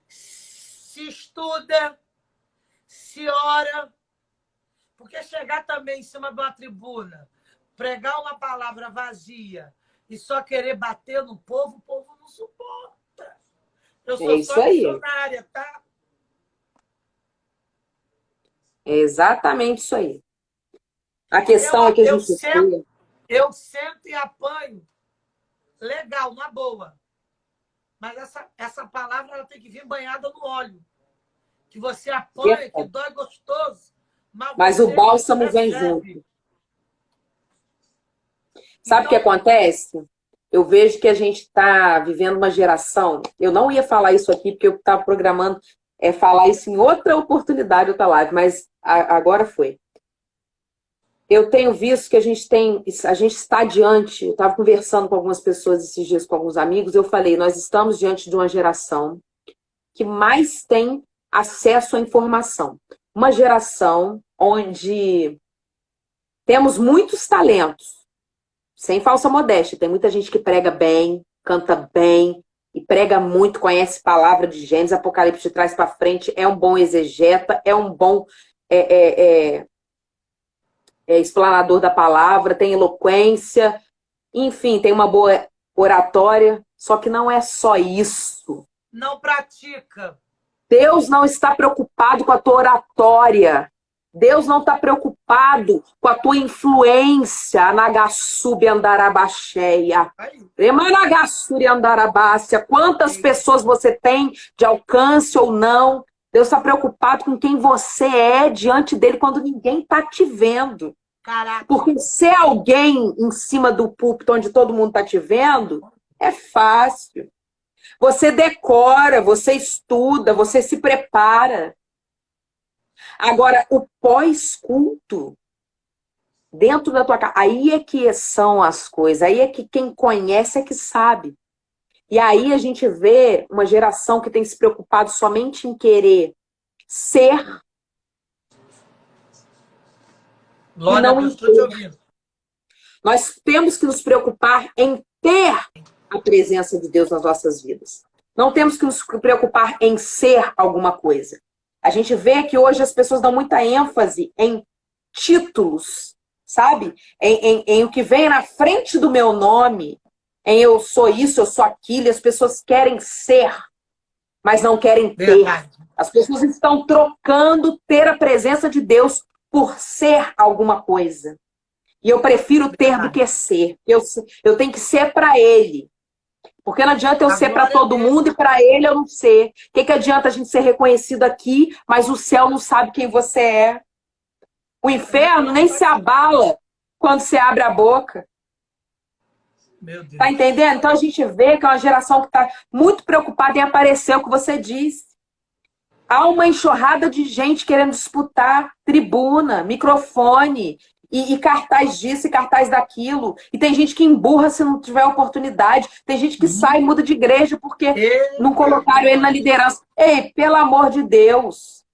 Se estuda. Se ora. Porque chegar também em cima de uma tribuna, pregar uma palavra vazia e só querer bater no povo, o povo não suporta. Eu sou isso só aí. missionária, tá? É exatamente isso aí. A questão é que a gente Eu sento e apanho. Legal, na boa. Mas essa palavra ela tem que vir banhada no óleo. Que você apanha, que dói gostoso. Mas o você bálsamo vem recebe. junto. Sabe o que acontece? Eu vejo que a gente está vivendo uma geração. Eu não ia falar isso aqui, porque eu estava programando falar isso em outra oportunidade, outra live, mas agora foi. Eu tenho visto que a gente está diante. Eu estava conversando com algumas pessoas esses dias, com alguns amigos. Eu falei, nós estamos diante de uma geração que mais tem acesso à informação. Uma geração onde temos muitos talentos, sem falsa modéstia. Tem muita gente que prega bem, canta bem, e prega muito, conhece palavra de Gênesis, Apocalipse de trás para frente, é um bom exegeta, é um bom explanador da palavra, tem eloquência, enfim, tem uma boa oratória, só que não é só isso. Não pratica. Deus não está preocupado com a tua oratória. Deus não está preocupado com a tua influência. Anagassube andarabaxeia. Remanagassuri andarabácia. Quantas pessoas você tem de alcance ou não? Deus está preocupado com quem você é diante dele quando ninguém está te vendo. Caraca. Porque ser alguém em cima do púlpito onde todo mundo está te vendo é fácil. Você decora, você estuda, você se prepara. Agora, o pós-culto, dentro da tua casa, aí é que são as coisas, aí é que quem conhece é que sabe. E aí a gente vê uma geração que tem se preocupado somente em querer ser. Glória, e não estou te ouvindo. Nós temos que nos preocupar em ter a presença de Deus nas nossas vidas. Não temos que nos preocupar em ser alguma coisa. A gente vê que hoje as pessoas dão muita ênfase em títulos, sabe? Em o que vem na frente do meu nome, em eu sou isso, eu sou aquilo, e as pessoas querem ser, mas não querem ter. Verdade. As pessoas estão trocando ter a presença de Deus por ser alguma coisa. E eu prefiro ter do que ser. Eu tenho que ser para Ele. Porque não adianta eu ser para todo mundo e para Ele eu não ser. O que adianta a gente ser reconhecido aqui, mas o céu não sabe quem você é? O inferno nem se abala quando você abre a boca. Meu Deus. Tá entendendo? Então a gente vê que é uma geração que está muito preocupada em aparecer, o que você disse. Há uma enxurrada de gente querendo disputar tribuna, microfone, e cartaz disso e cartaz daquilo. E tem gente que emburra se não tiver oportunidade. Tem gente que sai e muda de igreja porque não colocaram ele na liderança. Ei, pelo amor de Deus.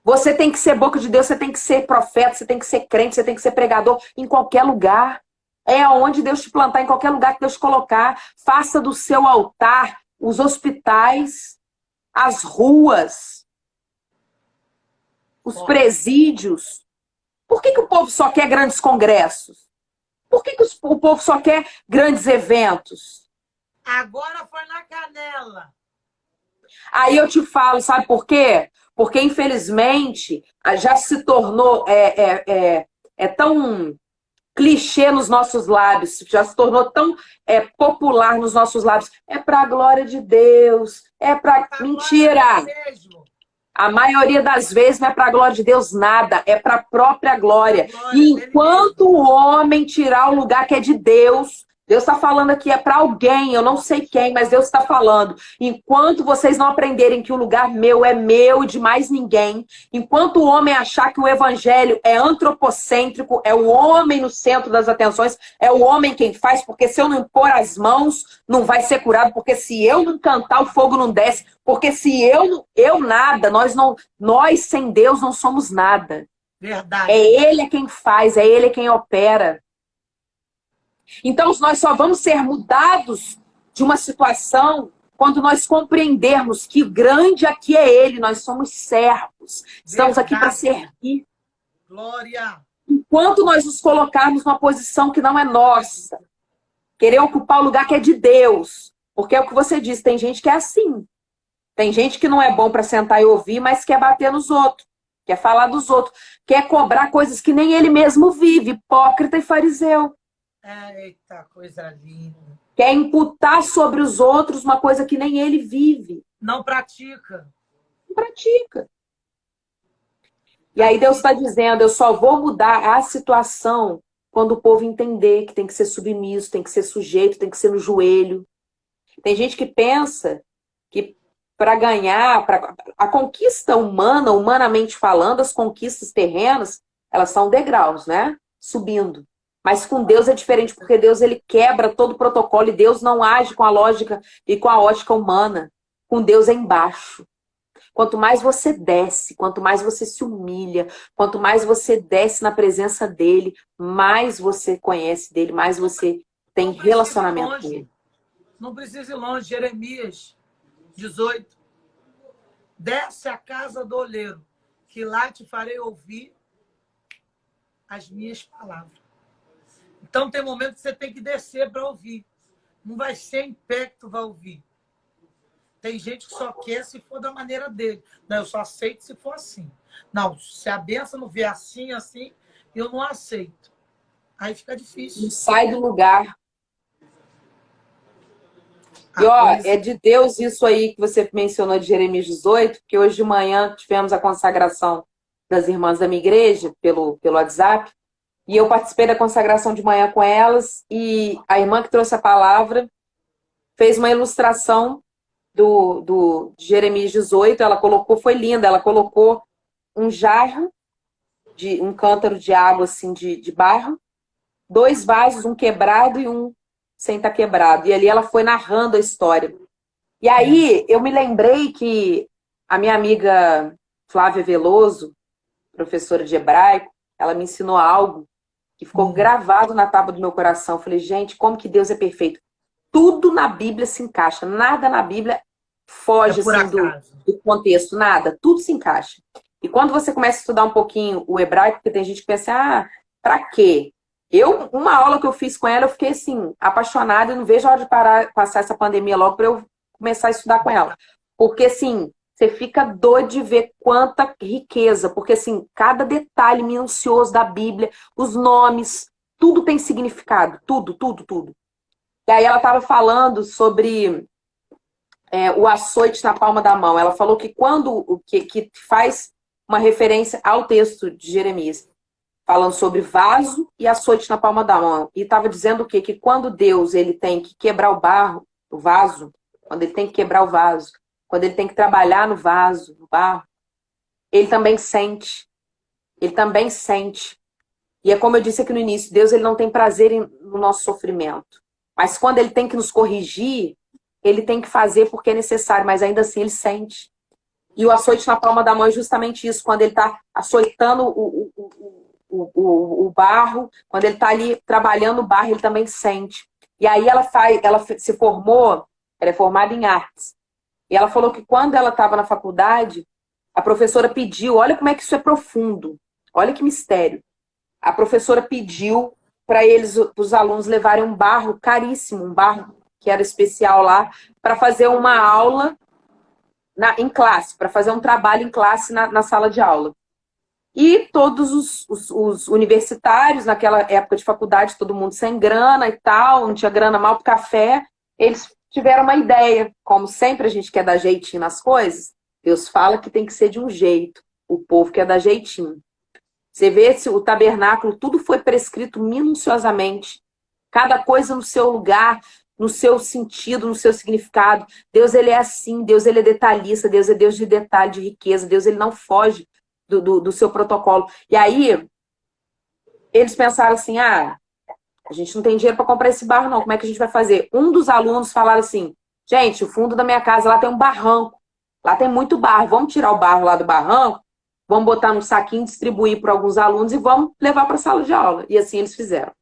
Você tem que ser boca de Deus, você tem que ser profeta, você tem que ser crente, você tem que ser pregador em qualquer lugar. É aonde Deus te plantar, em qualquer lugar que Deus te colocar. Faça do seu altar os hospitais, as ruas, os presídios. Por que o povo só quer grandes congressos? Por que o povo só quer grandes eventos? Agora foi na canela. Aí eu te falo, sabe por quê? Porque, infelizmente, já se tornou tão clichê nos nossos lábios, já se tornou tão popular nos nossos lábios. É para a glória de Deus, é para... Mentira! A maioria das vezes não é para a glória de Deus nada, é para a própria glória. E enquanto o homem tirar o lugar que é de Deus, Deus está falando aqui, é para alguém, eu não sei quem, mas Deus está falando. Enquanto vocês não aprenderem que o lugar meu é meu e de mais ninguém, enquanto o homem achar que o evangelho é antropocêntrico, é o homem no centro das atenções, é o homem quem faz, porque se eu não impor as mãos, não vai ser curado, porque se eu não cantar, o fogo não desce, porque se eu nada, nós sem Deus não somos nada. Verdade. É Ele quem faz, é Ele quem opera. Então, nós só vamos ser mudados de uma situação quando nós compreendermos que grande aqui é Ele, nós somos servos. Estamos aqui para servir. Glória! Enquanto nós nos colocarmos numa posição que não é nossa, querer ocupar o lugar que é de Deus, porque é o que você disse, tem gente que é assim. Tem gente que não é bom para sentar e ouvir, mas quer bater nos outros. quer falar dos outros, quer cobrar coisas que nem ele mesmo vive, hipócrita e fariseu. Eita, coisa linda. Quer imputar sobre os outros uma coisa que nem ele vive. Não pratica. Não pratica. E aí Deus está dizendo, eu só vou mudar a situação quando o povo entender que tem que ser submisso, tem que ser sujeito, tem que ser no joelho. Tem gente que pensa que para ganhar, a conquista humana, humanamente falando, as conquistas terrenas, elas são degraus, né? Subindo. Mas com Deus é diferente, porque Deus ele quebra todo o protocolo e Deus não age com a lógica e com a ótica humana. Com Deus é embaixo. Quanto mais você desce, quanto mais você se humilha, quanto mais você desce na presença dele, mais você conhece dele, mais você tem relacionamento com ele. Não precisa ir longe. Jeremias 18. Desce à casa do oleiro, que lá te farei ouvir as minhas palavras. Então tem momento que você tem que descer para ouvir. Não vai ser em pé que tu vai ouvir. Tem gente que só quer se for da maneira dele. Não, eu só aceito se for assim. Não, se a benção não vier assim, assim, eu não aceito. Aí fica difícil. Não sai do lugar. E ó, é de Deus isso aí que você mencionou de Jeremias 18, porque hoje de manhã tivemos a consagração das irmãs da minha igreja pelo WhatsApp, e eu participei da consagração de manhã com elas, e a irmã que trouxe a palavra fez uma ilustração de Jeremias 18, ela colocou, foi linda, ela colocou um jarro, um cântaro de água assim de barro, 2 vasos, um quebrado e um sem estar quebrado. E ali ela foi narrando a história. E aí eu me lembrei que a minha amiga Flávia Veloso, professora de hebraico, ela me ensinou algo que ficou gravado na tábua do meu coração. Eu falei, gente, como que Deus é perfeito. Tudo na Bíblia se encaixa. Nada na Bíblia foge assim, do contexto. Nada. Tudo se encaixa. E quando você começa a estudar um pouquinho o hebraico, porque tem gente que pensa, pra quê? Uma aula que eu fiz com ela, eu fiquei assim, apaixonada, e não vejo a hora de passar essa pandemia logo para eu começar a estudar com ela. Porque, assim, você fica doido de ver quanta riqueza, porque, assim, cada detalhe minucioso da Bíblia, os nomes, tudo tem significado, tudo, tudo, tudo. E aí ela estava falando sobre o açoite na palma da mão. Ela falou que quando, que faz uma referência ao texto de Jeremias, falando sobre vaso e açoite na palma da mão. E estava dizendo o quê? Que quando Deus ele tem que quebrar o vaso, quando ele tem que quebrar o vaso, quando ele tem que trabalhar no vaso, no barro, ele também sente. Ele também sente. E é como eu disse aqui no início, Deus ele não tem prazer no nosso sofrimento. Mas quando ele tem que nos corrigir, ele tem que fazer porque é necessário, mas ainda assim ele sente. E o açoite na palma da mão é justamente isso, quando ele está açoitando o barro, quando ele está ali trabalhando o barro, ele também sente. E aí ela se formou, ela é formada em artes. E ela falou que quando ela estava na faculdade, a professora pediu, olha como é que isso é profundo, olha que mistério. A professora pediu para os alunos levarem um barro caríssimo, um barro que era especial lá, para fazer uma aula em classe, para fazer um trabalho em classe na sala de aula. E todos os universitários, naquela época de faculdade, todo mundo sem grana e tal, não tinha grana mal para café, eles tiveram uma ideia. Como sempre a gente quer dar jeitinho nas coisas, Deus fala que tem que ser de um jeito, o povo quer dar jeitinho. Você vê o tabernáculo, tudo foi prescrito minuciosamente, cada coisa no seu lugar, no seu sentido, no seu significado. Deus ele é assim, Deus ele é detalhista, Deus é Deus de detalhe, de riqueza, Deus ele não foge do seu protocolo. E aí, eles pensaram assim, a gente não tem dinheiro para comprar esse barro não, como é que a gente vai fazer? Um dos alunos falaram assim, gente, o fundo da minha casa lá tem um barranco, lá tem muito barro, vamos tirar o barro lá do barranco, vamos botar num saquinho, distribuir para alguns alunos e vamos levar para a sala de aula. E assim eles fizeram.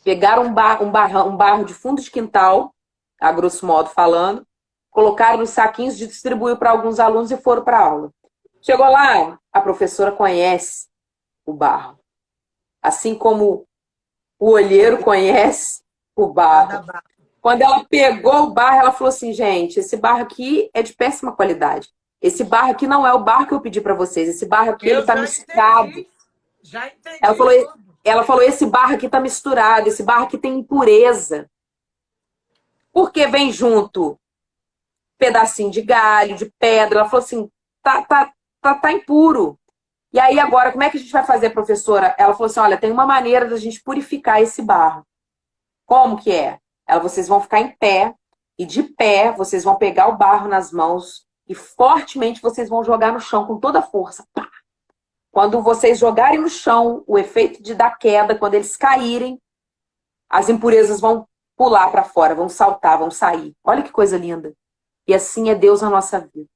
Pegaram um barro de fundo de quintal, a grosso modo falando, colocaram nos saquinhos, distribuiu para alguns alunos e foram para a aula. Chegou lá, a professora conhece o barro. Assim como o olheiro conhece o barro. Quando ela pegou o barro, ela falou assim, gente, esse barro aqui é de péssima qualidade. esse barro aqui não é o barro que eu pedi para vocês. Esse barro aqui, ele Eu tá já misturado. entendi. Já entendi Ela falou, tudo. ela falou, esse barro aqui tá misturado, esse barro aqui tem impureza. Porque vem junto pedacinho de galho, de pedra. Ela falou assim, tá impuro. E aí agora, como é que a gente vai fazer, professora? Ela falou assim, olha, tem uma maneira da gente purificar esse barro. Como que é? Vocês vão ficar em pé, e de pé vocês vão pegar o barro nas mãos e fortemente vocês vão jogar no chão com toda a força. Pá! Quando vocês jogarem no chão, o efeito da queda, quando eles caírem, as impurezas vão pular para fora, vão saltar, vão sair. Olha que coisa linda. E assim é Deus na nossa vida.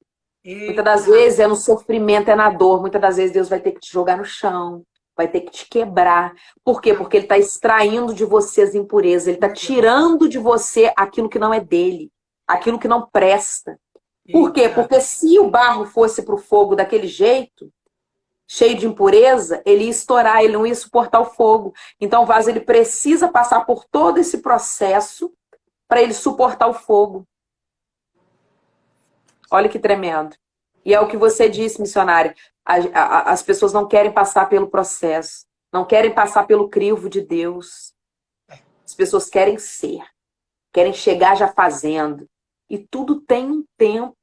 Muitas das Eita. vezes é no sofrimento, é na dor. Muitas das vezes Deus vai ter que te jogar no chão, vai ter que te quebrar. Por quê? Porque Ele está extraindo de você as impurezas. Ele está tirando de você aquilo que não é dele, aquilo que não presta. Por quê? Eita. Porque se o barro fosse para o fogo daquele jeito, cheio de impureza, ele ia estourar, ele não ia suportar o fogo. Então o vaso ele precisa passar por todo esse processo para ele suportar o fogo. Olha que tremendo. E é o que você disse, missionária. As pessoas não querem passar pelo processo, não querem passar pelo crivo de Deus. As pessoas querem ser, querem chegar já fazendo. E tudo tem um tempo,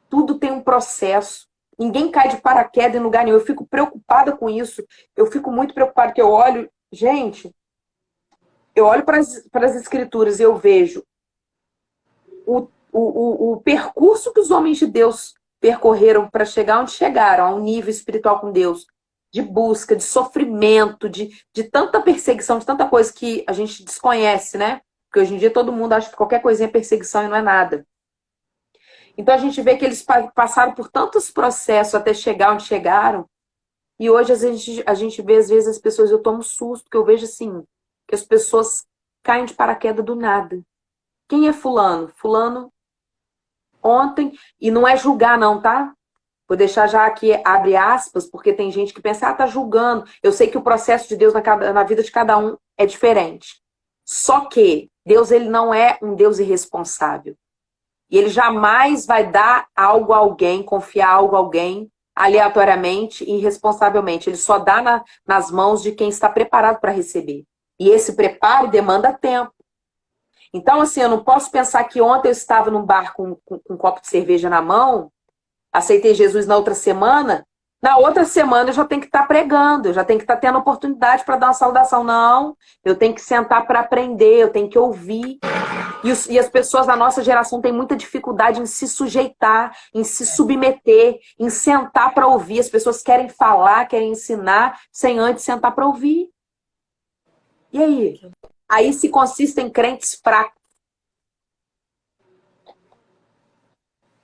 tudo tem um processo. Ninguém cai de paraquedas em lugar nenhum. Eu fico preocupada com isso. Eu fico muito preocupada que eu olho, gente, eu olho para as escrituras e eu vejo o percurso que os homens de Deus percorreram para chegar onde chegaram, a um nível espiritual com Deus, de busca, de sofrimento, de tanta perseguição, de tanta coisa que a gente desconhece, né? Porque hoje em dia todo mundo acha que qualquer coisinha é perseguição e não é nada. Então a gente vê que eles passaram por tantos processos até chegar onde chegaram, e hoje a gente vê, às vezes, as pessoas, eu tomo susto, que eu vejo assim, que as pessoas caem de paraquedas do nada. Quem é fulano? Fulano ontem, e não é julgar não, tá? Vou deixar já aqui, abre aspas, porque tem gente que pensa, tá julgando. Eu sei que o processo de Deus na vida de cada um é diferente. Só que Deus, ele não é um Deus irresponsável. E ele jamais vai dar algo a alguém, confiar algo a alguém, aleatoriamente e irresponsavelmente. Ele só dá nas mãos de quem está preparado para receber. E esse preparo demanda tempo. Então, assim, eu não posso pensar que ontem eu estava num bar com um copo de cerveja na mão, aceitei Jesus na outra semana eu já tenho que estar pregando, eu já tenho que estar tendo oportunidade para dar uma saudação. Não, eu tenho que sentar para aprender, eu tenho que ouvir. E as pessoas da nossa geração têm muita dificuldade em se sujeitar, em se submeter, em sentar para ouvir. As pessoas querem falar, querem ensinar, sem antes sentar para ouvir. E aí? Aí se consiste em crentes fracos.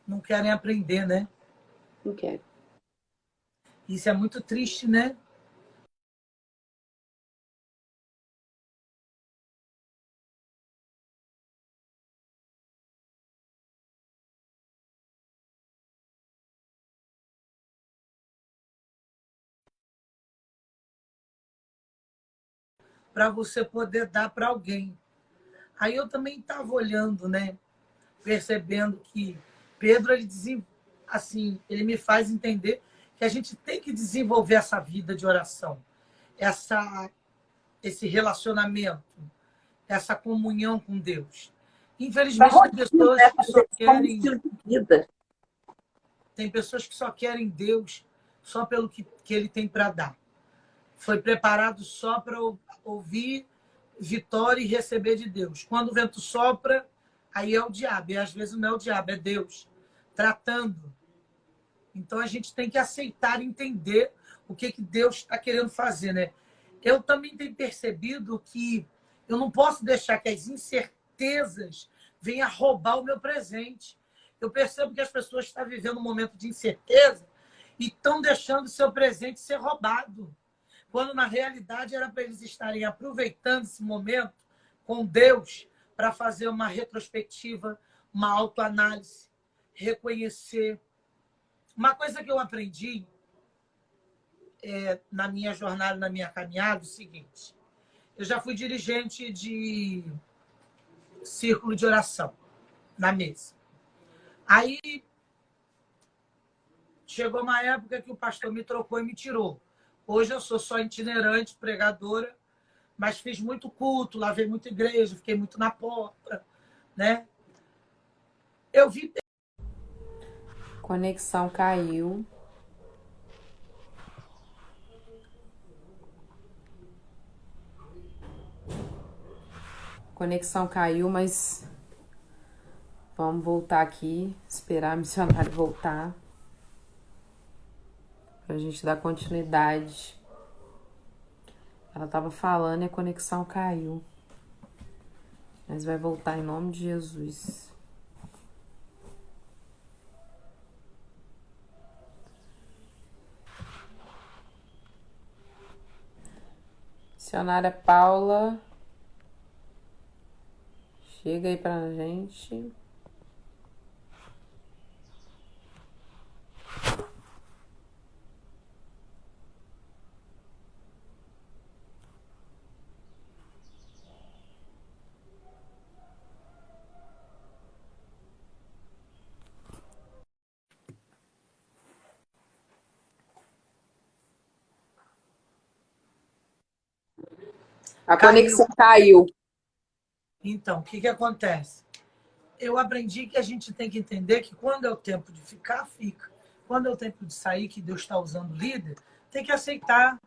Não querem aprender, né? Não quero. Isso é muito triste, né? Para você poder dar para alguém. Aí eu também estava olhando, né? Percebendo que Pedro, assim, ele me faz entender que a gente tem que desenvolver essa vida de oração, esse relacionamento, essa comunhão com Deus. Infelizmente, tem pessoas que só querem. Tem pessoas que só querem Deus só pelo que ele tem para dar. Foi preparado só para ouvir vitória e receber de Deus. Quando o vento sopra, aí é o diabo. E às vezes não é o diabo, é Deus tratando. Então a gente tem que aceitar e entender o que Deus está querendo fazer, né? Eu também tenho percebido que eu não posso deixar que as incertezas venham roubar o meu presente. Eu percebo que as pessoas estão vivendo um momento de incerteza e estão deixando o seu presente ser roubado. Quando, na realidade, era para eles estarem aproveitando esse momento com Deus para fazer uma retrospectiva, uma autoanálise, reconhecer. Uma coisa que eu aprendi na minha jornada, na minha caminhada, é o seguinte. Eu já fui dirigente de círculo de oração na mesa. Aí Chegou uma época que o pastor me trocou e me tirou. Hoje eu sou só itinerante, pregadora, mas fiz muito culto, lavei muita igreja, fiquei muito na porta, né? Eu vi... Conexão caiu. Conexão caiu, mas vamos voltar aqui, esperar a missionária voltar pra gente dar continuidade. Ela tava falando e a conexão caiu. Mas vai voltar em nome de Jesus. Missionária Paula, chega aí pra gente. A conexão caiu. Então, o que acontece? Eu aprendi que a gente tem que entender que quando é o tempo de ficar, fica. Quando é o tempo de sair, que Deus está usando o líder, tem que aceitar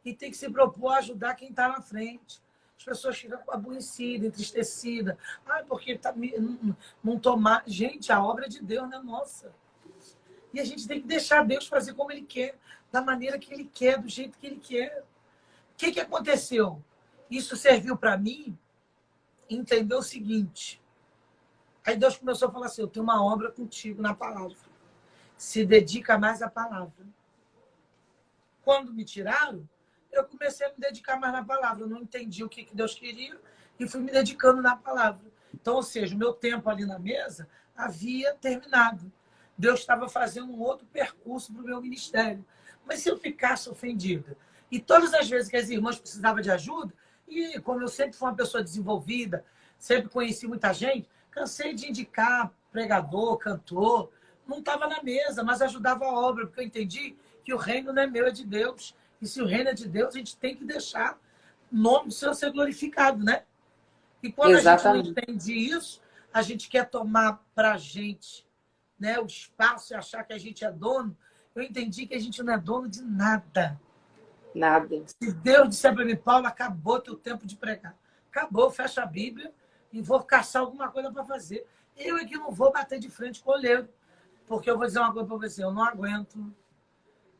e tem que se propor a ajudar quem está na frente. As pessoas ficam aborrecidas, entristecidas. Ah, porque não tomar. Gente, a obra é de Deus não é nossa. E a gente tem que deixar Deus fazer como Ele quer, da maneira que Ele quer, do jeito que Ele quer. O que aconteceu? Isso serviu para mim entender o seguinte. Aí Deus começou a falar assim, eu tenho uma obra contigo na palavra. Se dedica mais à palavra. Quando me tiraram, eu comecei a me dedicar mais na palavra. Eu não entendi o que Deus queria e fui me dedicando na palavra. Então, ou seja, o meu tempo ali na mesa havia terminado. Deus estava fazendo um outro percurso para o meu ministério. Mas se eu ficasse ofendida, e todas as vezes que as irmãs precisavam de ajuda, e como eu sempre fui uma pessoa desenvolvida, sempre conheci muita gente, cansei de indicar pregador, cantor, não estava na mesa, mas ajudava a obra, porque eu entendi que o reino não é meu, é de Deus. E se o reino é de Deus, a gente tem que deixar o nome do Senhor ser glorificado, né? E quando Exatamente. a gente não entende isso, a gente quer tomar para a gente, né, o espaço e achar que a gente é dono. Eu entendi que a gente não é dono de nada. Nada. Se Deus disser para mim, Paulo, acabou teu tempo de pregar. Acabou, fecha a Bíblia e vou caçar alguma coisa para fazer. Eu é que não vou bater de frente com o oleiro. Porque eu vou dizer uma coisa para você, eu não aguento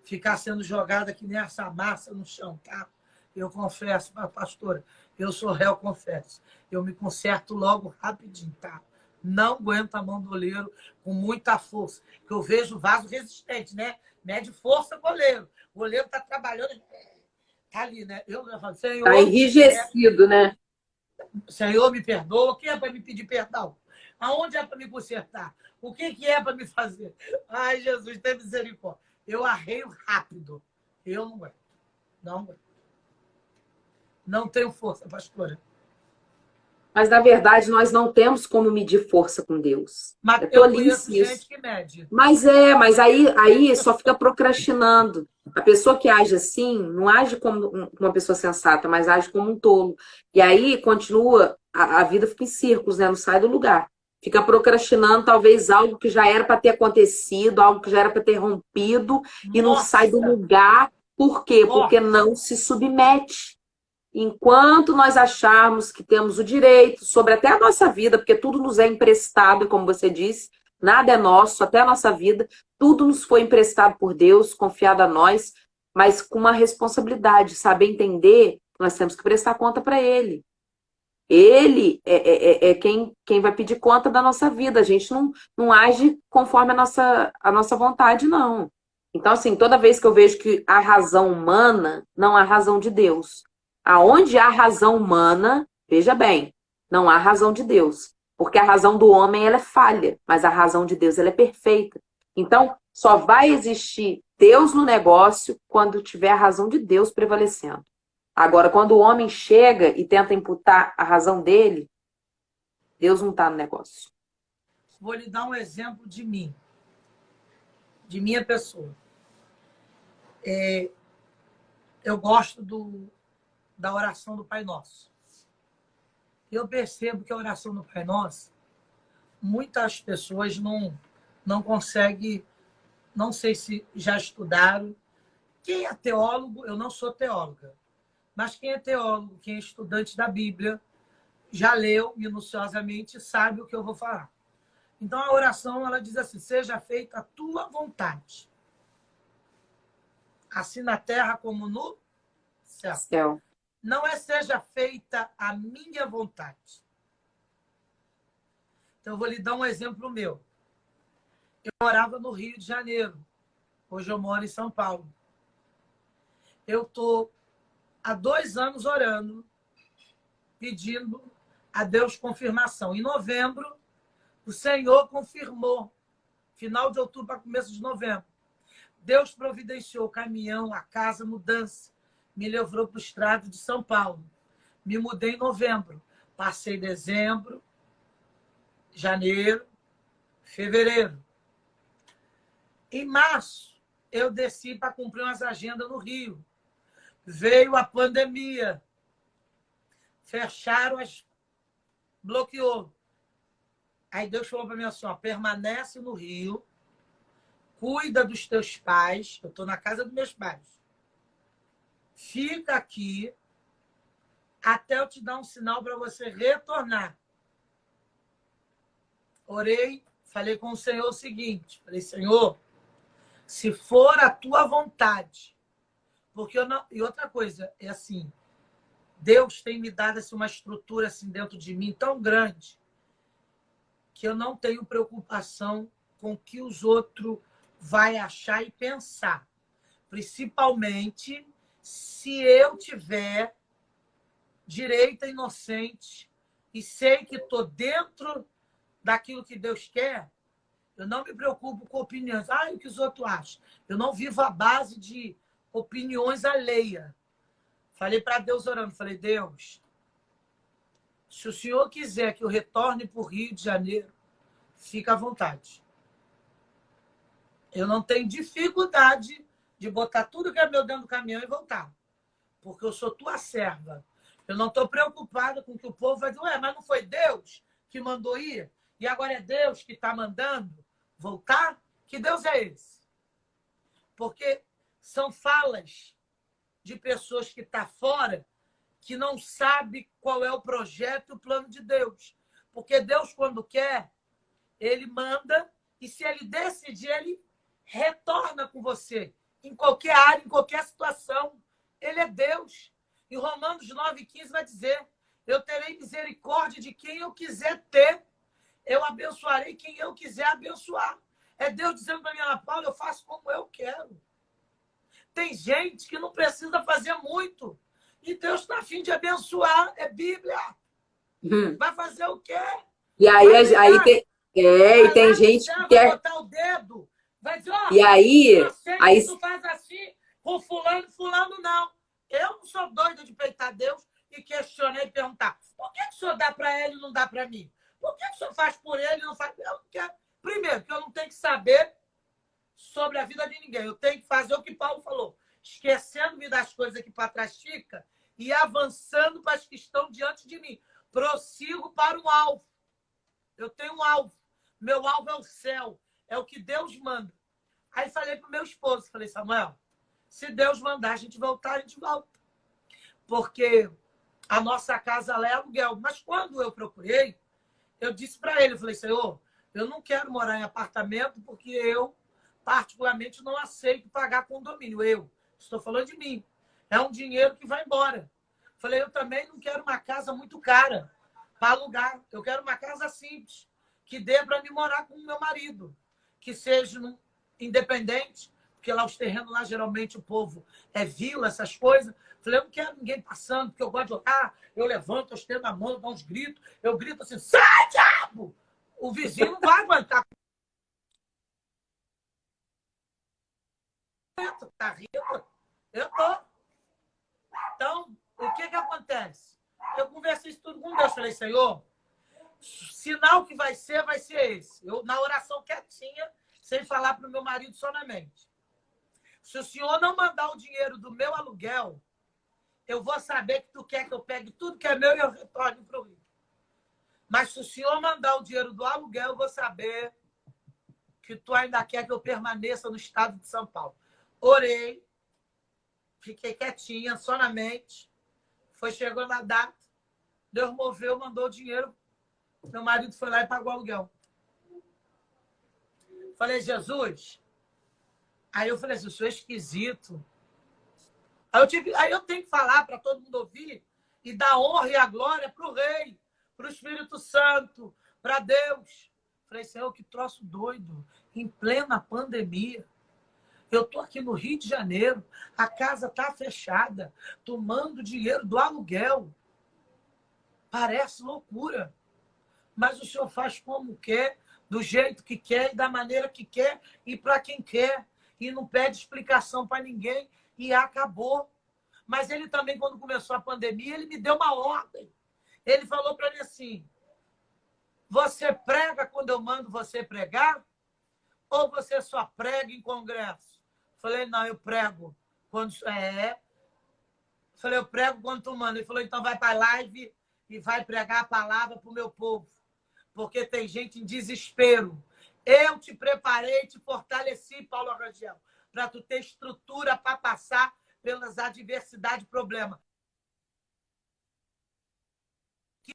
ficar sendo jogada que nem essa massa no chão, tá? Eu confesso, pastora, eu sou réu, confesso. Eu me conserto logo rapidinho, tá? Não aguento a mão do oleiro com muita força. Porque eu vejo vaso resistente, né? Mede força, goleiro. O goleiro tá trabalhando, tá ali, né? Eu falo, Senhor, Tá enrijecido, né? Senhor, me perdoa. O que é para me pedir perdão? Aonde é para me consertar? O que é para me fazer? Ai, Jesus, tem misericórdia. Eu arreio rápido. Eu não aguento. Não aguento. Não tenho força, pastora. Mas, na verdade, nós não temos como medir força com Deus. Mas É eu conheço tolice isso. gente que mede. Mas aí só fica procrastinando. A pessoa que age assim, não age como uma pessoa sensata, mas age como um tolo. E aí continua, a vida fica em círculos, né? Não sai do lugar. Fica procrastinando talvez algo que já era para ter acontecido, algo que já era para ter rompido, e não sai do lugar. Por quê? Porque não se submete. Enquanto nós acharmos que temos o direito sobre até a nossa vida, porque tudo nos é emprestado, como você disse, nada é nosso, até a nossa vida, tudo nos foi emprestado por Deus, confiado a nós, mas com uma responsabilidade, saber entender que nós temos que prestar conta para Ele. Ele é quem vai pedir conta da nossa vida, a gente não age conforme a nossa vontade, não. Então, assim, toda vez que eu vejo que há razão humana, não há razão de Deus. Aonde há razão humana, veja bem, não há razão de Deus. Porque a razão do homem ela é falha, mas a razão de Deus ela é perfeita. Então, só vai existir Deus no negócio quando tiver a razão de Deus prevalecendo. Agora, quando o homem chega e tenta imputar a razão dele, Deus não está no negócio. Vou lhe dar um exemplo de mim. de minha pessoa. Eu gosto da oração do Pai Nosso. Eu percebo que a oração do Pai Nosso, muitas pessoas não conseguem, não sei se já estudaram. Quem é teólogo, eu não sou teóloga, mas quem é teólogo, quem é estudante da Bíblia, já leu minuciosamente e sabe o que eu vou falar. Então, a oração, ela diz assim: seja feita a tua vontade, assim na terra como no céu. Não é seja feita a minha vontade. Então, eu vou lhe dar um exemplo meu. Eu morava no Rio de Janeiro. Hoje eu moro em São Paulo. Eu estou há 2 anos orando, pedindo a Deus confirmação. Em novembro, o Senhor confirmou. Final de outubro para começo de novembro. Deus providenciou o caminhão, a casa, mudança. Me levou para o estado de São Paulo. Me mudei em novembro. Passei dezembro, janeiro, fevereiro. Em março, eu desci para cumprir umas agendas no Rio. Veio a pandemia. Fecharam bloqueou. Aí Deus falou para mim assim: ó, permanece no Rio, cuida dos teus pais. Eu estou na casa dos meus pais. Fica aqui até eu te dar um sinal para você retornar. Orei, falei com o Senhor o seguinte: falei, Senhor, se for a tua vontade, porque eu não. E outra coisa, é assim, Deus tem me dado assim, uma estrutura assim, dentro de mim tão grande que eu não tenho preocupação com o que os outros vão achar e pensar. Principalmente se eu tiver direita inocente e sei que estou dentro daquilo que Deus quer, eu não me preocupo com opiniões. O que os outros acham? Eu não vivo à base de opiniões alheias. Falei para Deus orando, falei, Deus, se o Senhor quiser que eu retorne para o Rio de Janeiro, fica à vontade. Eu não tenho dificuldade de botar tudo que é meu dentro do caminhão e voltar. Porque eu sou tua serva. Eu não estou preocupada com o que o povo vai dizer, mas não foi Deus que mandou ir? E agora é Deus que está mandando voltar? Que Deus é esse? Porque são falas de pessoas que estão fora, que não sabem qual é o projeto e o plano de Deus. Porque Deus, quando quer, ele manda, e se ele decidir, ele retorna com você. Em qualquer área, em qualquer situação. Ele é Deus. Em Romanos 9,15 vai dizer: eu terei misericórdia de quem eu quiser ter. Eu abençoarei quem eu quiser abençoar. É Deus dizendo para mim, Ana Paula, eu faço como eu quero. Tem gente que não precisa fazer muito. E Deus está a fim de abençoar. É Bíblia. Vai fazer o quê? E aí tem gente que quer botar o dedo. Vai dizer, e aí tu faz assim com fulano não. Eu não sou doida de peitar Deus e questionar e perguntar: por que o senhor dá para ele e não dá para mim? Por que o senhor faz por ele e não faz? Eu não quero. Primeiro, que eu não tenho que saber sobre a vida de ninguém. Eu tenho que fazer o que Paulo falou, esquecendo-me das coisas que para trás fica e avançando para as que estão diante de mim. Prossigo para o alvo. Eu tenho um alvo. Meu alvo é o céu. É o que Deus manda. Aí falei para o meu esposo, falei, Samuel, se Deus mandar a gente voltar, a gente volta. Porque a nossa casa lá é aluguel. Mas quando eu procurei, eu disse para ele, eu falei, Senhor, eu não quero morar em apartamento porque eu, particularmente, não aceito pagar condomínio. Eu estou falando de mim. É um dinheiro que vai embora. Falei, eu também não quero uma casa muito cara para alugar. Eu quero uma casa simples, que dê para me morar com o meu marido, que seja independente, porque lá os terrenos, lá geralmente o povo é vila, essas coisas. Falei, eu não quero ninguém passando, porque eu gosto de orar, eu levanto, eu estendo a mão, dou uns gritos, eu grito assim, sai, diabo! O vizinho não vai aguentar. Tá rindo? Eu tô. Então, o que acontece? Eu conversei isso tudo com Deus. Falei, Senhor, sinal que vai ser esse. Eu, na oração quietinha, sem falar para o meu marido só na mente. Se o senhor não mandar o dinheiro do meu aluguel, eu vou saber que tu quer que eu pegue tudo que é meu e eu retorne para o Rio. Mas se o senhor mandar o dinheiro do aluguel, eu vou saber que tu ainda quer que eu permaneça no estado de São Paulo. Orei, fiquei quietinha, só na mente. Chegou na data, Deus moveu, mandou o dinheiro. Meu marido foi lá e pagou o aluguel. Falei, Jesus. Aí eu falei assim, o senhor é esquisito. Aí eu tenho que falar para todo mundo ouvir e dar honra e a glória para o Rei, para o Espírito Santo, para Deus. Falei, Senhor, que troço doido, em plena pandemia. Eu estou aqui no Rio de Janeiro, a casa está fechada, tomando dinheiro do aluguel. Parece loucura. Mas o senhor faz como quer, do jeito que quer, e da maneira que quer, e para quem quer. E não pede explicação para ninguém, e acabou. Mas ele também, quando começou a pandemia, ele me deu uma ordem. Ele falou para mim assim, você prega quando eu mando você pregar? Ou você só prega em congresso? Falei, não, eu prego quando... Falei, eu prego quando tu manda. Ele falou, então vai para a live e vai pregar a palavra para o meu povo. Porque tem gente em desespero. Eu te preparei, te fortaleci, Paulo Rangel, para tu ter estrutura para passar pelas adversidades e problemas. Que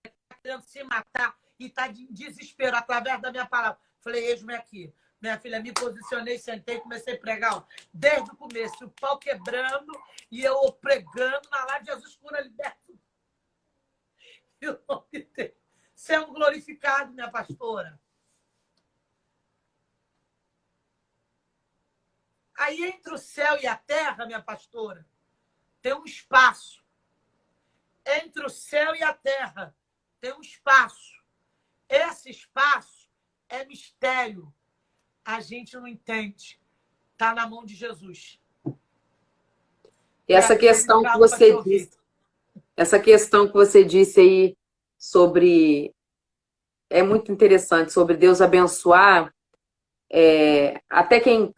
está querendo se matar e está em desespero através da minha palavra. Falei, eis-me aqui. Minha filha, me posicionei, sentei e comecei a pregar. Ó, desde o começo, o pau quebrando e eu pregando na live, Jesus cura, liberta. E o nome de Deus sendo glorificado, minha pastora. Aí, entre o céu e a terra, minha pastora, tem um espaço. Entre o céu e a terra tem um espaço. Esse espaço é mistério. A gente não entende. Está na mão de Jesus. E essa questão que você disse, essa questão que você disse aí sobre... É muito interessante, sobre Deus abençoar. Até quem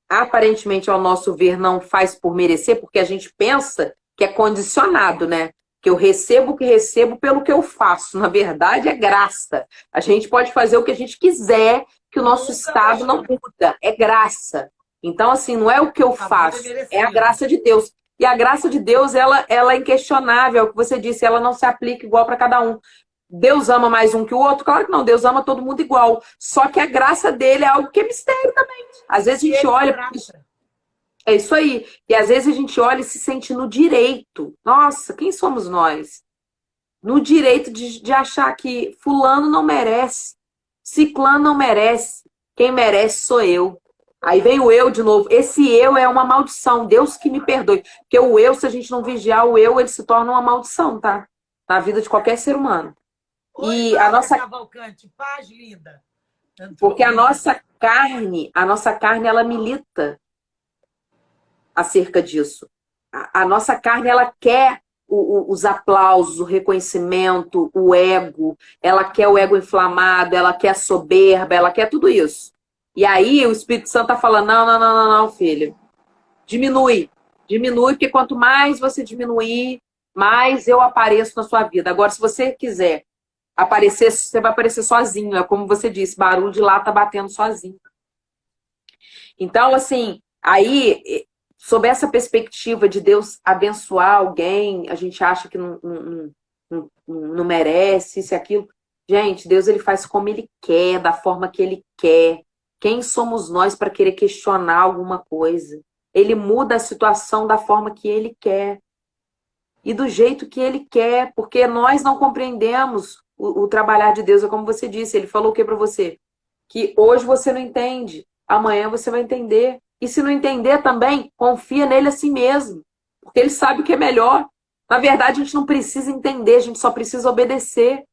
aparentemente, ao nosso ver, não faz por merecer, porque a gente pensa que é condicionado, né? Que eu recebo o que recebo pelo que eu faço. Na verdade, é graça. A gente pode fazer o que a gente quiser, que o nosso estado não muda. É graça. Então, assim, não é o que eu faço, é a graça de Deus. E a graça de Deus, ela é inquestionável, é o que você disse, ela não se aplica igual para cada um. Deus ama mais um que o outro? Claro que não, Deus ama todo mundo igual. Só que a graça dele é algo que é mistério também. Às vezes a gente olha... É isso aí. E às vezes a gente olha e se sente no direito. Nossa, quem somos nós? No direito de achar que fulano não merece, ciclano não merece. Quem merece sou eu. Aí vem o eu de novo. Esse eu é uma maldição. Deus que me perdoe. Porque o eu, se a gente não vigiar o eu, ele se torna uma maldição, tá? Na vida de qualquer ser humano. Oi, a nossa Cavalcante, paz linda. Porque a nossa carne, ela milita acerca disso. A nossa carne, ela quer os aplausos, o reconhecimento, o ego, ela quer o ego inflamado, ela quer a soberba, ela quer tudo isso. E aí o Espírito Santo tá falando, não, filho. Diminui, porque quanto mais você diminuir, mais eu apareço na sua vida. Agora, se você quiser aparecer, você vai aparecer sozinho. É como você disse, barulho de lata batendo sozinho. Então, assim, aí, sob essa perspectiva de Deus abençoar alguém, a gente acha que não merece isso e aquilo. Gente, Deus, ele faz como ele quer, da forma que ele quer. Quem somos nós para querer questionar alguma coisa? Ele muda a situação da forma que ele quer. E do jeito que ele quer, porque nós não compreendemos o trabalhar de Deus. É como você disse, ele falou o que para você? Que hoje você não entende, amanhã você vai entender. E se não entender também, confia nele assim mesmo, porque ele sabe o que é melhor. Na verdade, a gente não precisa entender, a gente só precisa obedecer.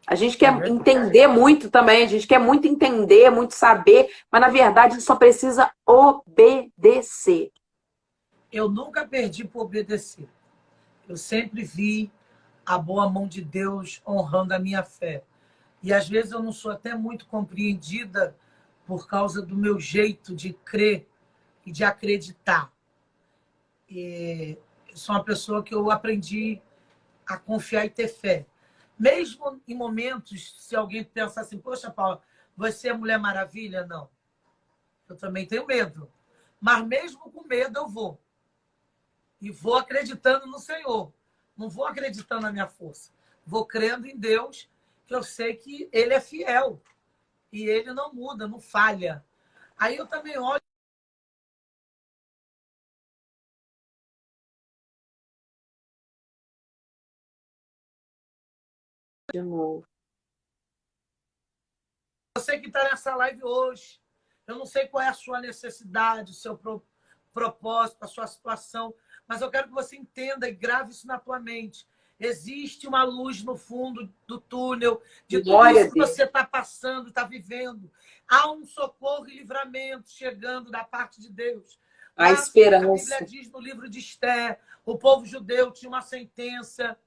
A gente quer entender muito também, a gente quer muito entender, muito saber, mas na verdade a gente só precisa obedecer. Eu nunca perdi por obedecer. Eu sempre vi a boa mão de Deus honrando a minha fé. E às vezes eu não sou até muito compreendida por causa do meu jeito de crer e de acreditar. E eu sou uma pessoa que eu aprendi a confiar e ter fé. Mesmo em momentos, se alguém pensar assim, poxa, Paula, você é Mulher Maravilha? Não. Eu também tenho medo. Mas mesmo com medo eu vou. E vou acreditando no Senhor. Não vou acreditando na minha força. Vou crendo em Deus, que eu sei que Ele é fiel. E Ele não muda, não falha. Aí eu também olho. De novo. Você que está nessa live hoje, eu não sei qual é a sua necessidade, o seu propósito, a sua situação, mas eu quero que você entenda e grave isso na tua mente. Existe uma luz no fundo do túnel de tudo Glória a isso que Deus. você está passando, está vivendo. Há um socorro e livramento chegando da parte de Deus. A Lá, a Bíblia esperança. diz no livro de Esther, o povo judeu tinha uma sentença,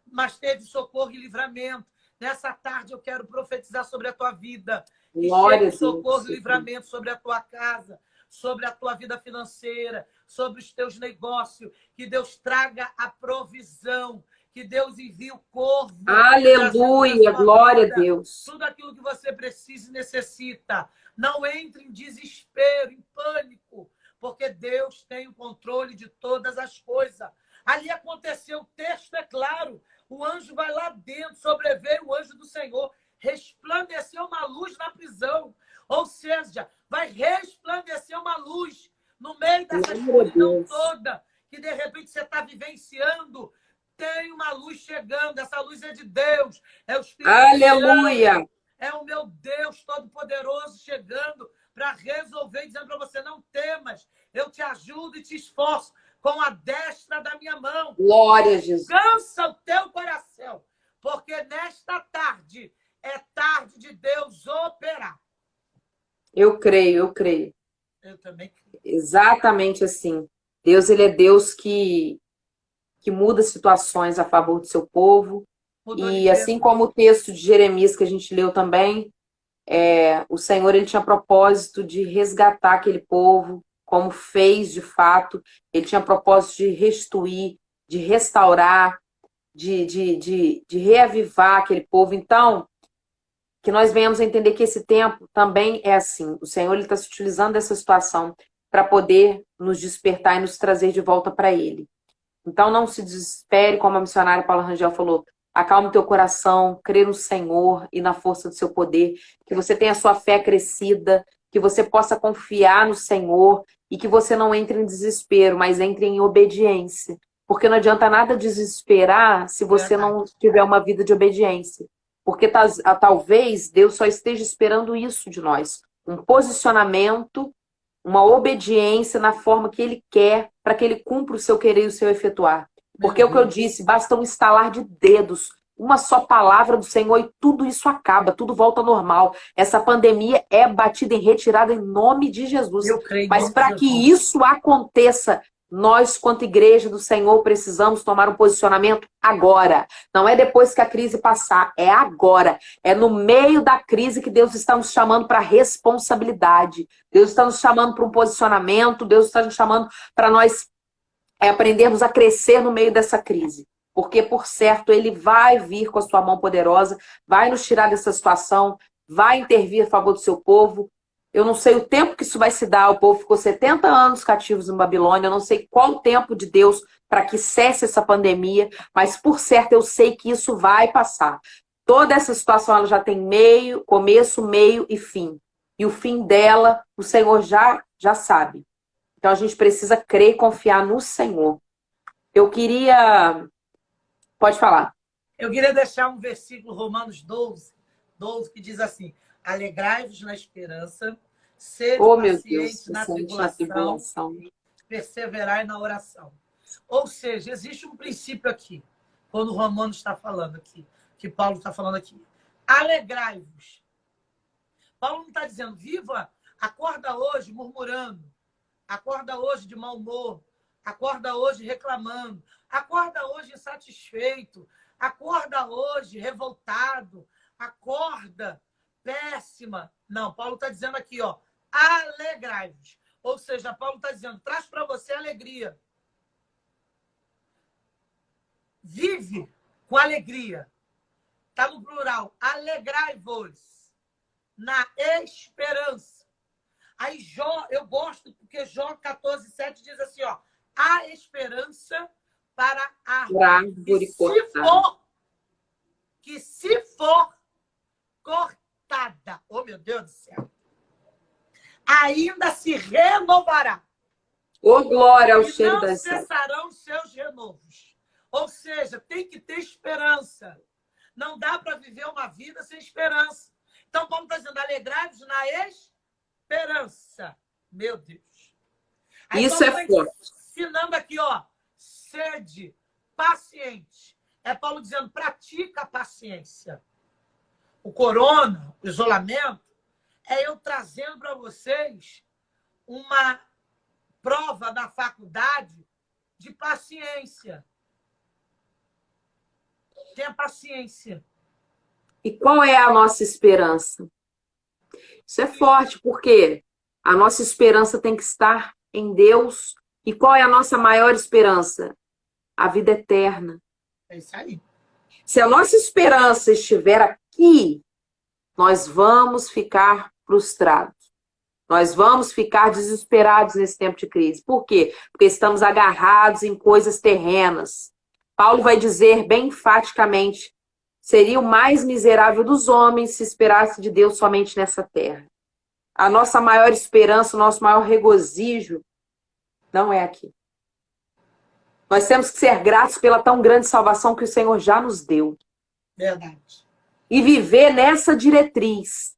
mas teve socorro e livramento. Nessa tarde eu quero profetizar sobre a tua vida. Que chegue Glória o a Deus. socorro e livramento sobre a tua casa, sobre a tua vida financeira, sobre os teus negócios. Que Deus traga a provisão. Que Deus envie o corvo trazendo na Aleluia. sua Glória a vida Deus. tudo aquilo que você precisa e necessita. Não entre em desespero, em pânico, porque Deus tem o controle de todas as coisas. Ali aconteceu, o texto é claro. O anjo vai lá dentro, sobreveio o anjo do Senhor, resplandeceu uma luz na prisão. Ou seja, vai resplandecer uma luz no meio dessa Glória a escuridão Deus. toda que de repente você está vivenciando. Tem uma luz chegando, essa luz é de Deus, é o Espírito Aleluia. Santo, é o meu Deus Todo-Poderoso chegando para resolver, dizendo para você, não temas, eu te ajudo e te esforço com a destra da minha mão. Glória a Jesus. Descansa o teu coração, porque nesta tarde é tarde de Deus operar. Eu creio, eu creio. Eu também creio. Exatamente assim. Deus, ele é Deus que muda situações a favor do seu povo. Mudou E assim Ligeiro. como o texto de Jeremias que a gente leu também, o Senhor ele tinha propósito de resgatar aquele povo, como fez de fato. Ele tinha propósito de restituir, de restaurar, de reavivar aquele povo. Então, que nós venhamos a entender que esse tempo também é assim. O Senhor ele está se utilizando dessa situação para poder nos despertar e nos trazer de volta para Ele. Então, não se desespere, como a missionária Paula Rangel falou. Acalme teu coração, crê no Senhor e na força do seu poder, que você tenha a sua fé crescida, que você possa confiar no Senhor e que você não entre em desespero, mas entre em obediência. Porque não adianta nada desesperar se você não tiver uma vida de obediência. Porque talvez Deus só esteja esperando isso de nós. Um posicionamento, uma obediência na forma que Ele quer, para que Ele cumpra o seu querer e o seu efetuar. Porque é o que eu disse, basta um estalar de dedos, uma só palavra do Senhor e tudo isso acaba, tudo volta ao normal. Essa pandemia é batida em retirada em nome de Jesus. Eu creio. Mas para que isso aconteça, nós, quanto igreja do Senhor, precisamos tomar um posicionamento agora. Não é depois que a crise passar, é agora. É no meio da crise que Deus está nos chamando para responsabilidade. Deus está nos chamando para um posicionamento. Deus está nos chamando para nós aprendermos a crescer no meio dessa crise. Porque, por certo, Ele vai vir com a sua mão poderosa, vai nos tirar dessa situação, vai intervir a favor do seu povo. Eu não sei o tempo que isso vai se dar. O povo ficou 70 anos cativos em Babilônia. Eu não sei qual o tempo de Deus para que cesse essa pandemia. Mas, por certo, eu sei que isso vai passar. Toda essa situação ela já tem meio, começo, meio e fim. E o fim dela, o Senhor já sabe. Então, a gente precisa crer e confiar no Senhor. Eu queria... Pode falar. Eu queria deixar um versículo, Romanos 12, que diz assim: alegrai-vos na esperança, sede pacientes na tribulação, perseverai na oração. Ou seja, existe um princípio aqui, quando o Romano está falando aqui, que Paulo está falando aqui. Alegrai-vos. Paulo não está dizendo, viva, acorda hoje murmurando, acorda hoje de mau humor, acorda hoje reclamando, acorda hoje insatisfeito, acorda hoje revoltado, acorda péssima. Não, Paulo está dizendo aqui, ó, alegrai-vos. Ou seja, Paulo está dizendo, traz para você alegria. Vive com alegria. Está no plural. Alegrai-vos na esperança. Aí Jó, eu gosto, porque Jó 14:7 diz assim, ó, a esperança para a árvore que se for cortada, oh meu Deus do céu, ainda se renovará. Ô, glória ao cheiro das das não cessarão seus renovos. Ou seja, tem que ter esperança. Não dá para viver uma vida sem esperança. Então, Paulo está dizendo, alegrai-vos na esperança. Meu Deus. Aí, isso é forte. Ensinando aqui, ó, sede paciente. É Paulo dizendo, pratica a paciência. O corona, o isolamento, é eu trazendo para vocês uma prova da faculdade de paciência. Tenha paciência. E qual é a nossa esperança? Isso é forte, porque a nossa esperança tem que estar em Deus. E qual é a nossa maior esperança? A vida eterna. É isso aí. Se a nossa esperança estiver aqui, nós vamos ficar frustrados. Nós vamos ficar desesperados nesse tempo de crise. Por quê? Porque estamos agarrados em coisas terrenas. Paulo vai dizer bem enfaticamente, seria o mais miserável dos homens se esperasse de Deus somente nessa terra. A nossa maior esperança, o nosso maior regozijo não é aqui. Nós temos que ser gratos pela tão grande salvação que o Senhor já nos deu. Verdade. E viver nessa diretriz.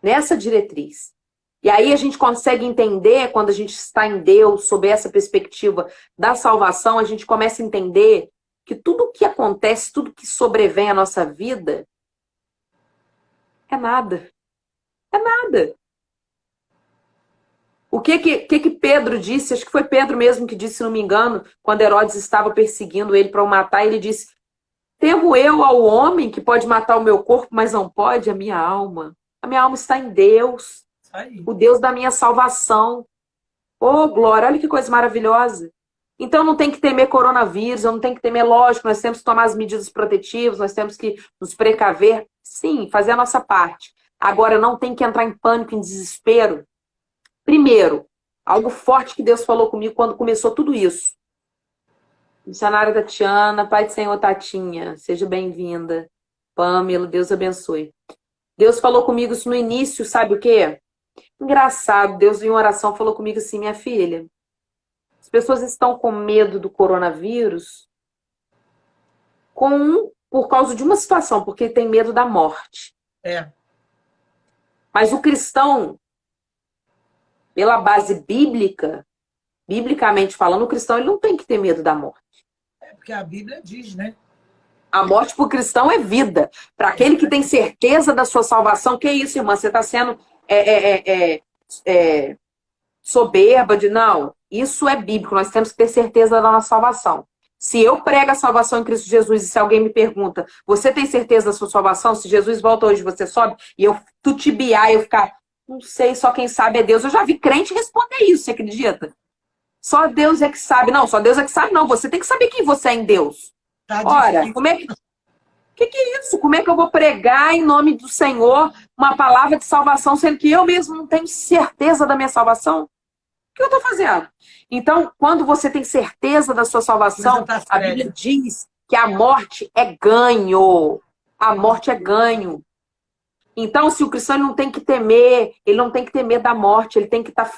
Nessa diretriz. E aí a gente consegue entender, quando a gente está em Deus, sob essa perspectiva da salvação, a gente começa a entender que tudo que acontece, tudo que sobrevém à nossa vida, é nada. É nada. O que Pedro disse, acho que foi Pedro mesmo que disse, se não me engano, quando Herodes estava perseguindo ele para o matar, ele disse, temo eu ao homem que pode matar o meu corpo, mas não pode a minha alma. A minha alma está em Deus, o Deus da minha salvação. Oh, glória, olha que coisa maravilhosa. Então não tem que temer coronavírus, não tem que temer, lógico, nós temos que tomar as medidas protetivas, nós temos que nos precaver, sim, fazer a nossa parte. Agora não tem que entrar em pânico, em desespero. Primeiro, algo forte que Deus falou comigo quando começou tudo isso. Missionária Tatiana, Pai do Senhor Tatinha, seja bem-vinda. Pamela, Deus abençoe. Deus falou comigo isso no início, sabe o quê? Engraçado, Deus em oração falou comigo assim, minha filha, as pessoas estão com medo do coronavírus por causa de uma situação, porque tem medo da morte. É. Mas o cristão, pela base bíblica, biblicamente falando, o cristão ele não tem que ter medo da morte. É porque a Bíblia diz, né? A morte para o cristão é vida. Para aquele que tem certeza da sua salvação, que é isso, irmã? Você está sendo soberba de... Não, isso é bíblico. Nós temos que ter certeza da nossa salvação. Se eu prego a salvação em Cristo Jesus e se alguém me pergunta, você tem certeza da sua salvação? Se Jesus volta hoje, você sobe? E eu tutibiar, eu ficar, não sei, só quem sabe é Deus. Eu já vi crente responder isso, você acredita? Só Deus é que sabe. Não, só Deus é que sabe. Não, você tem que saber quem você é em Deus. Tá Ora, difícil. como é que é isso? Como é que eu vou pregar em nome do Senhor uma palavra de salvação, sendo que eu mesmo não tenho certeza da minha salvação? O que eu estou fazendo? Então, quando você tem certeza da sua salvação, a Bíblia diz que a morte é ganho. A morte é ganho. Então, se o cristão não tem que temer, ele não tem que temer da morte, ele tem que estar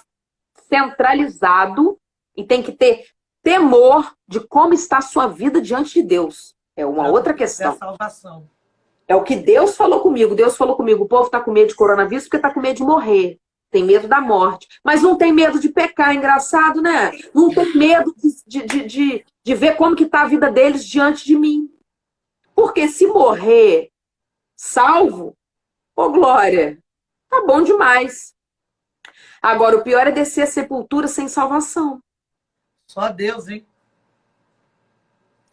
centralizado e tem que ter temor de como está a sua vida diante de Deus. É uma outra questão. É a salvação. É o que Deus falou comigo. Deus falou comigo, o povo está com medo de coronavírus porque está com medo de morrer. Tem medo da morte. Mas não tem medo de pecar, engraçado, né? Não tem medo de ver como que está a vida deles diante de mim. Porque se morrer salvo, ô glória, tá bom demais. Agora, o pior é descer a sepultura sem salvação. Só Deus, hein?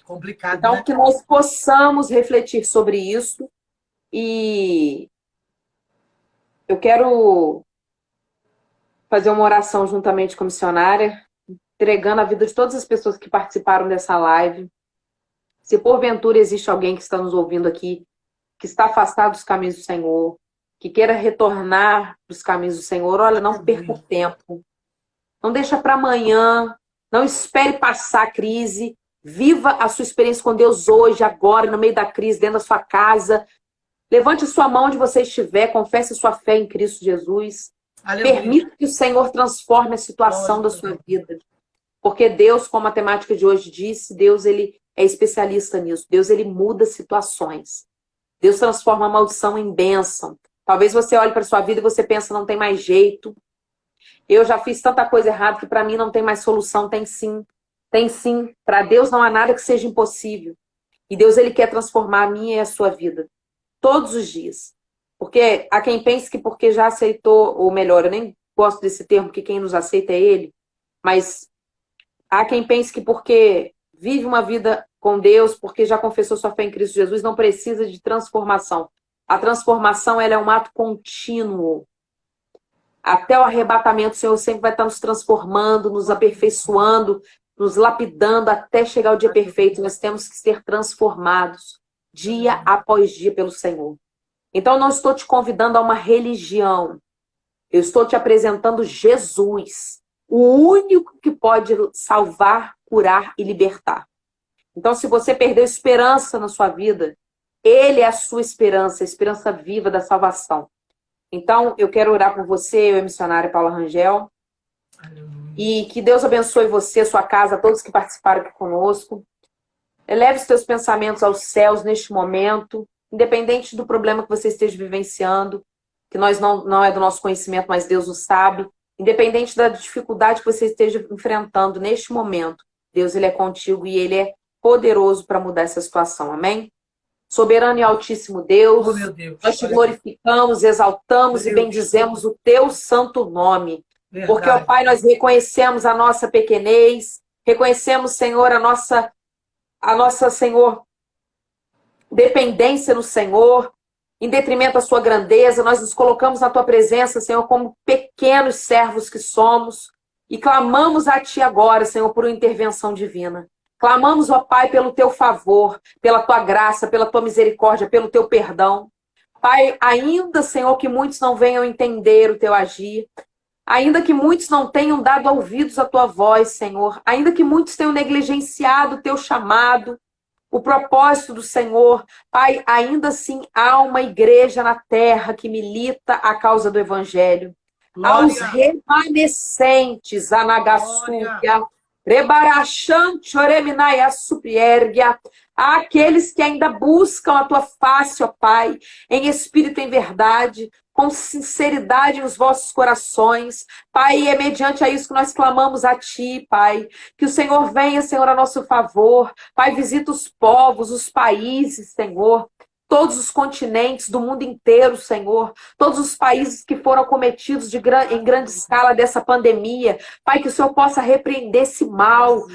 Complicado, então, né? que nós possamos refletir sobre isso E eu quero fazer uma oração juntamente com a missionária, entregando a vida de todas as pessoas que participaram dessa live. Se porventura existe alguém que está nos ouvindo aqui, que está afastado dos caminhos do Senhor, que queira retornar dos caminhos do Senhor, olha, não perca tempo. Não deixa para amanhã, não espere passar a crise. Viva a sua experiência com Deus hoje, agora, no meio da crise, dentro da sua casa. Levante sua mão onde você estiver, confesse sua fé em Cristo Jesus. Aleluia. Permita que o Senhor transforme a situação da sua vida. Porque Deus, como a temática de hoje disse, Deus ele é especialista nisso. Deus ele muda situações. Deus transforma a maldição em bênção. Talvez você olhe para sua vida e você pensa, não tem mais jeito. Eu já fiz tanta coisa errada que para mim não tem mais solução. Tem sim. Tem sim. Para Deus não há nada que seja impossível. E Deus ele quer transformar a minha e a sua vida. Todos os dias. Porque há quem pense que porque já aceitou, ou melhor, eu nem gosto desse termo, que quem nos aceita é ele. Mas há quem pense que porque vive uma vida com Deus, porque já confessou sua fé em Cristo Jesus, não precisa de transformação. A transformação ela é um ato contínuo. Até o arrebatamento, o Senhor sempre vai estar nos transformando, nos aperfeiçoando, nos lapidando até chegar o dia perfeito. Nós temos que ser transformados dia após dia pelo Senhor. Então, eu não estou te convidando a uma religião. Eu estou te apresentando Jesus, o único que pode salvar, curar e libertar. Então, se você perdeu esperança na sua vida, Ele é a sua esperança, a esperança viva da salvação. Então, eu quero orar por você, eu e a missionária Paula Rangel. E que Deus abençoe você, sua casa, todos que participaram aqui conosco. Eleve os teus pensamentos aos céus neste momento, independente do problema que você esteja vivenciando, que nós não é do nosso conhecimento, mas Deus o sabe. Independente da dificuldade que você esteja enfrentando neste momento, Deus ele é contigo e Ele é poderoso para mudar essa situação. Amém? Soberano e altíssimo Deus, Oh, meu Deus. nós te glorificamos, exaltamos Meu e Deus. bendizemos o teu santo nome. Verdade. Porque, ó Pai, nós reconhecemos a nossa pequenez, reconhecemos, Senhor, a nossa, Senhor, dependência no Senhor, em detrimento da sua grandeza. Nós nos colocamos na tua presença, Senhor, como pequenos servos que somos, e clamamos a ti agora, Senhor, por uma intervenção divina. Clamamos, ó Pai, pelo teu favor, pela tua graça, pela tua misericórdia, pelo teu perdão. Pai, ainda, Senhor, que muitos não venham entender o teu agir, ainda que muitos não tenham dado ouvidos à tua voz, Senhor, ainda que muitos tenham negligenciado o teu chamado, o propósito do Senhor, Pai, ainda assim há uma igreja na terra que milita a causa do Evangelho. Glória. Aos remanescentes, Anagassukia, Rebarachante, Oreminaya, Supriergia, àqueles que ainda buscam a tua face, ó Pai, em espírito e em verdade, com sinceridade nos vossos corações. Pai, é mediante a isso que nós clamamos a Ti, Pai. Que o Senhor venha, Senhor, a nosso favor. Pai, visita os povos, os países, Senhor. Todos os continentes do mundo inteiro, Senhor. Todos os países que foram acometidos em grande escala dessa pandemia. Pai, que o Senhor possa repreender esse mal.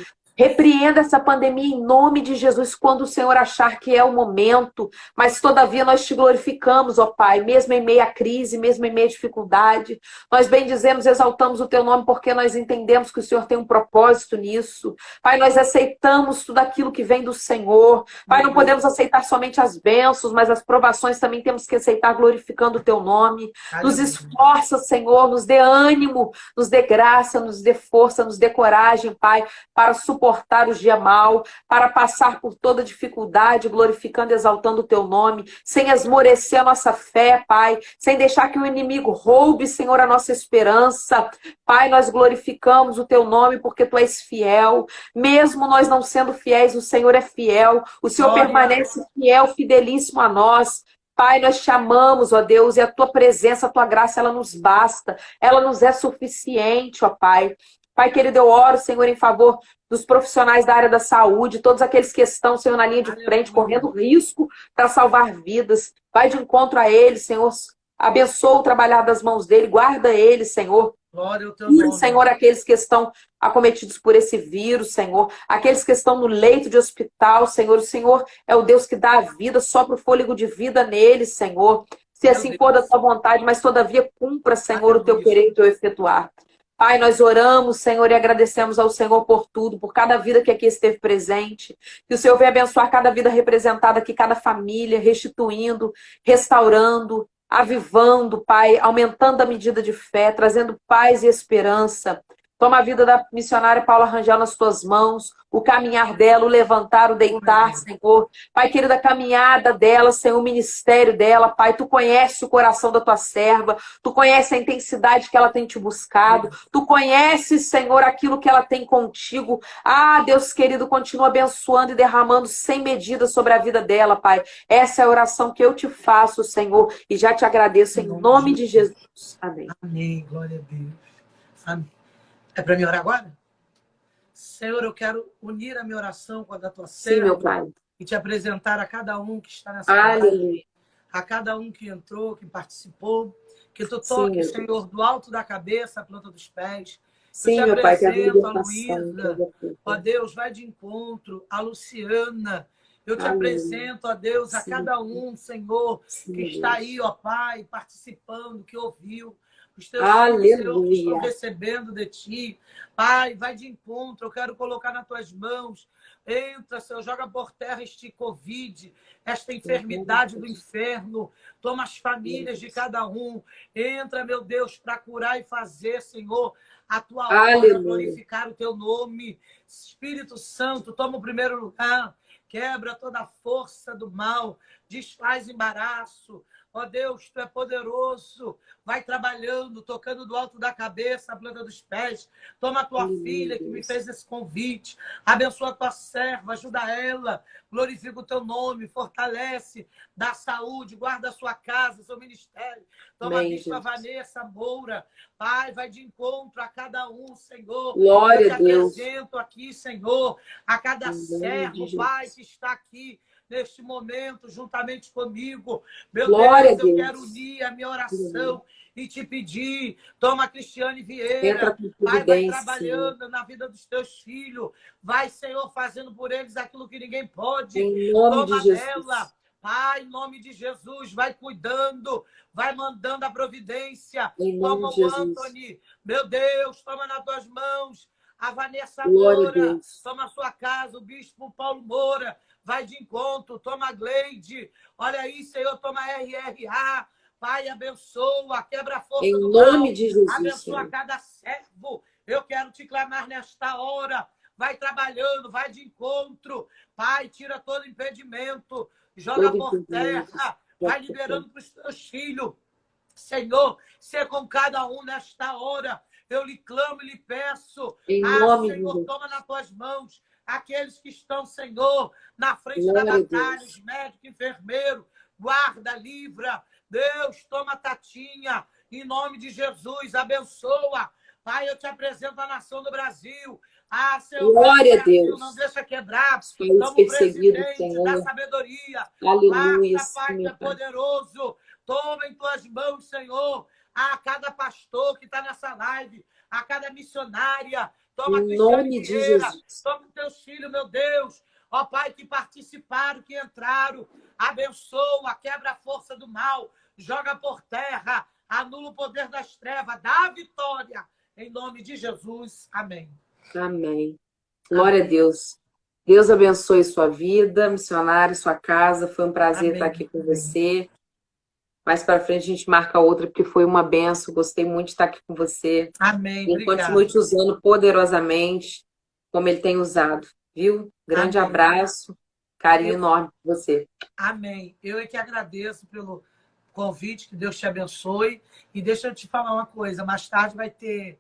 Repreenda essa pandemia em nome de Jesus quando o Senhor achar que é o momento. Mas todavia nós te glorificamos, ó Pai, mesmo em meio à crise, mesmo em meio à dificuldade. Nós bendizemos, exaltamos o teu nome porque nós entendemos que o Senhor tem um propósito nisso. Pai, nós aceitamos tudo aquilo que vem do Senhor. Pai, não podemos aceitar somente as bênçãos, mas as provações também temos que aceitar glorificando o teu nome. Nos esforça, Senhor, nos dê ânimo, nos dê graça, nos dê força, nos dê coragem, Pai, para suportar o dia mal, para passar por toda dificuldade, glorificando e exaltando o teu nome, sem esmorecer a nossa fé, Pai, sem deixar que o inimigo roube, Senhor, a nossa esperança. Pai, nós glorificamos o teu nome porque tu és fiel. Mesmo nós não sendo fiéis, o Senhor é fiel. O Senhor permanece fiel, fidelíssimo a nós. Pai, nós te amamos, ó Deus, e a tua presença, a tua graça, ela nos basta. Ela nos é suficiente, ó Pai. Pai querido, eu oro, Senhor, em favor dos profissionais da área da saúde, todos aqueles que estão, Senhor, na linha de frente, correndo risco para salvar vidas. Vai de encontro a eles, Senhor. Abençoa o trabalhar das mãos dele, guarda ele, Senhor. Glória ao teu nome. Senhor, aqueles que estão acometidos por esse vírus, Senhor, aqueles que estão no leito de hospital, Senhor, o Senhor é o Deus que dá a vida, sopra o fôlego de vida neles, Senhor. Se assim for da tua vontade, mas todavia cumpra, Senhor, o teu querer e o teu efetuar. Pai, nós oramos, Senhor, e agradecemos ao Senhor por tudo, por cada vida que aqui esteve presente. Que o Senhor venha abençoar cada vida representada aqui, cada família, restituindo, restaurando, avivando, Pai, aumentando a medida de fé, trazendo paz e esperança. Toma a vida da missionária Paula Rangel nas tuas mãos, o caminhar dela, o levantar, o deitar, Senhor. Pai querido, a caminhada dela, Senhor, o ministério dela, Pai, tu conheces o coração da tua serva, tu conheces a intensidade que ela tem te buscado, tu conheces, Senhor, aquilo que ela tem contigo. Ah, Deus querido, continua abençoando e derramando sem medida sobre a vida dela, Pai. Essa é a oração que eu te faço, Senhor, e já te agradeço em nome de Jesus. Amém. Amém, glória a Deus. Amém. É para mim orar agora? Senhor, eu quero unir a minha oração com a da tua serva. Sim, meu Pai. E te apresentar a cada um que está nessa Aleluia. a cada um que entrou, que participou. Que tu toque, sim, Senhor, do alto da cabeça à planta dos pés. Sim, meu Pai, que a Luísa, ó Deus, vai de encontro, a Luciana. Eu te apresento, ó Deus, a cada um, Senhor, que está aí, ó Pai, participando, que ouviu. Os teus filhos, Senhor, que estão recebendo de ti. Pai, vai de encontro, eu quero colocar nas tuas mãos. Entra, Senhor, joga por terra este Covid, esta enfermidade do inferno. Toma as famílias de cada um. Entra, meu Deus, para curar e fazer, Senhor, a tua obra, glorificar o teu nome. Espírito Santo, toma o primeiro lugar. Quebra toda a força do mal. Desfaz embaraço. Ó Deus, tu é poderoso. Vai trabalhando, tocando do alto da cabeça, a planta dos pés. Toma a tua filha que me fez esse convite. Abençoa a tua serva, ajuda ela. Glorifica o teu nome, fortalece, dá saúde, guarda a sua casa, seu ministério. Toma a bispa Vanessa Moura. Pai, vai de encontro a cada um, Senhor. Glória a Deus. Eu te apresento aqui, Senhor, a cada servo, Pai, que está aqui neste momento, juntamente comigo. Meu Glória Deus, eu quero unir a minha oração e te pedir. Toma a Cristiane Vieira. Vai trabalhando na vida dos teus filhos. Vai, Senhor, fazendo por eles aquilo que ninguém pode. Em nome Toma de Jesus. dela. Pai, em nome de Jesus, vai cuidando, vai mandando a providência. Toma o Anthony. Meu Deus, toma nas tuas mãos a Vanessa Moura. Toma a sua casa, o bispo Paulo Moura. Vai de encontro, toma a Gleide. Olha aí, Senhor, toma a RRA. Pai, abençoa, quebra a força do mal. Em nome de Jesus. Abençoa cada servo. Eu quero te clamar nesta hora. Vai trabalhando, vai de encontro. Pai, tira todo impedimento. Joga por terra. Vai liberando para os teus filhos. Senhor, ser com cada um nesta hora. Eu lhe clamo e lhe peço. Senhor, toma nas tuas mãos aqueles que estão, Senhor, na frente da batalha, os médicos, enfermeiros, guarda, livra. Deus, toma a Tatinha, em nome de Jesus, abençoa. Pai, eu te apresento a nação do Brasil. Senhor, glória a Deus. Não deixa quebrar. Toma o presidente, Senhor. Da sabedoria. Aleluia. Pai, que é poderoso. Toma em tuas mãos, Senhor, a cada pastor que está nessa live, a cada missionária. Toma em nome de Jesus. Toma os teus filhos, meu Deus. Ó Pai, que participaram, que entraram. Abençoa, quebra a força do mal. Joga por terra. Anula o poder das trevas. Dá a vitória. Em nome de Jesus. Amém. Amém. Glória a Deus. Deus abençoe sua vida, missionário, sua casa. Foi um prazer estar aqui com você. Mais para frente a gente marca outra, porque foi uma benção. Gostei muito de estar aqui com você. Amém. E continue te usando poderosamente, como ele tem usado. Viu? Grande abraço. Carinho enorme por você. Amém. Eu é que agradeço pelo convite. Que Deus te abençoe. E deixa eu te falar uma coisa. Mais tarde vai ter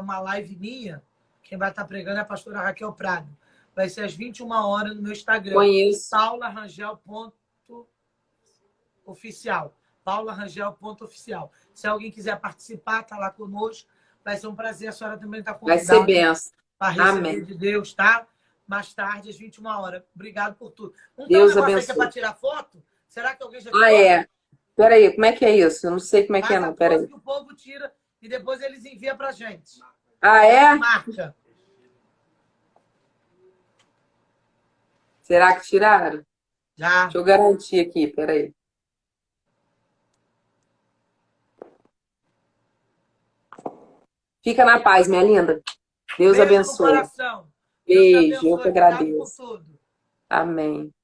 uma live minha. Quem vai estar pregando é a pastora Raquel Prado. Vai ser às 21 horas no meu Instagram. Conheço. paularangel.oficial. paularangel.oficial. Se alguém quiser participar, tá lá conosco. Vai ser um prazer. A senhora também está convidada. Vai ser benção. Para receber de Deus, tá? Mais tarde, às 21 horas. Obrigado por tudo. Deus abençoe. Que é para tirar foto? Será que alguém já tirou? É. Peraí, como é que é isso? Eu não sei como é que é, não. Peraí. Que o povo tira e depois eles enviam pra gente. Ah, é? Marca. Será que tiraram? Já. Deixa eu garantir aqui, peraí. Fica na paz, minha linda. Deus Beijo no abençoe. coração. Deus te Beijo, eu que abençoe. Obrigado por agradeço. tudo. Amém.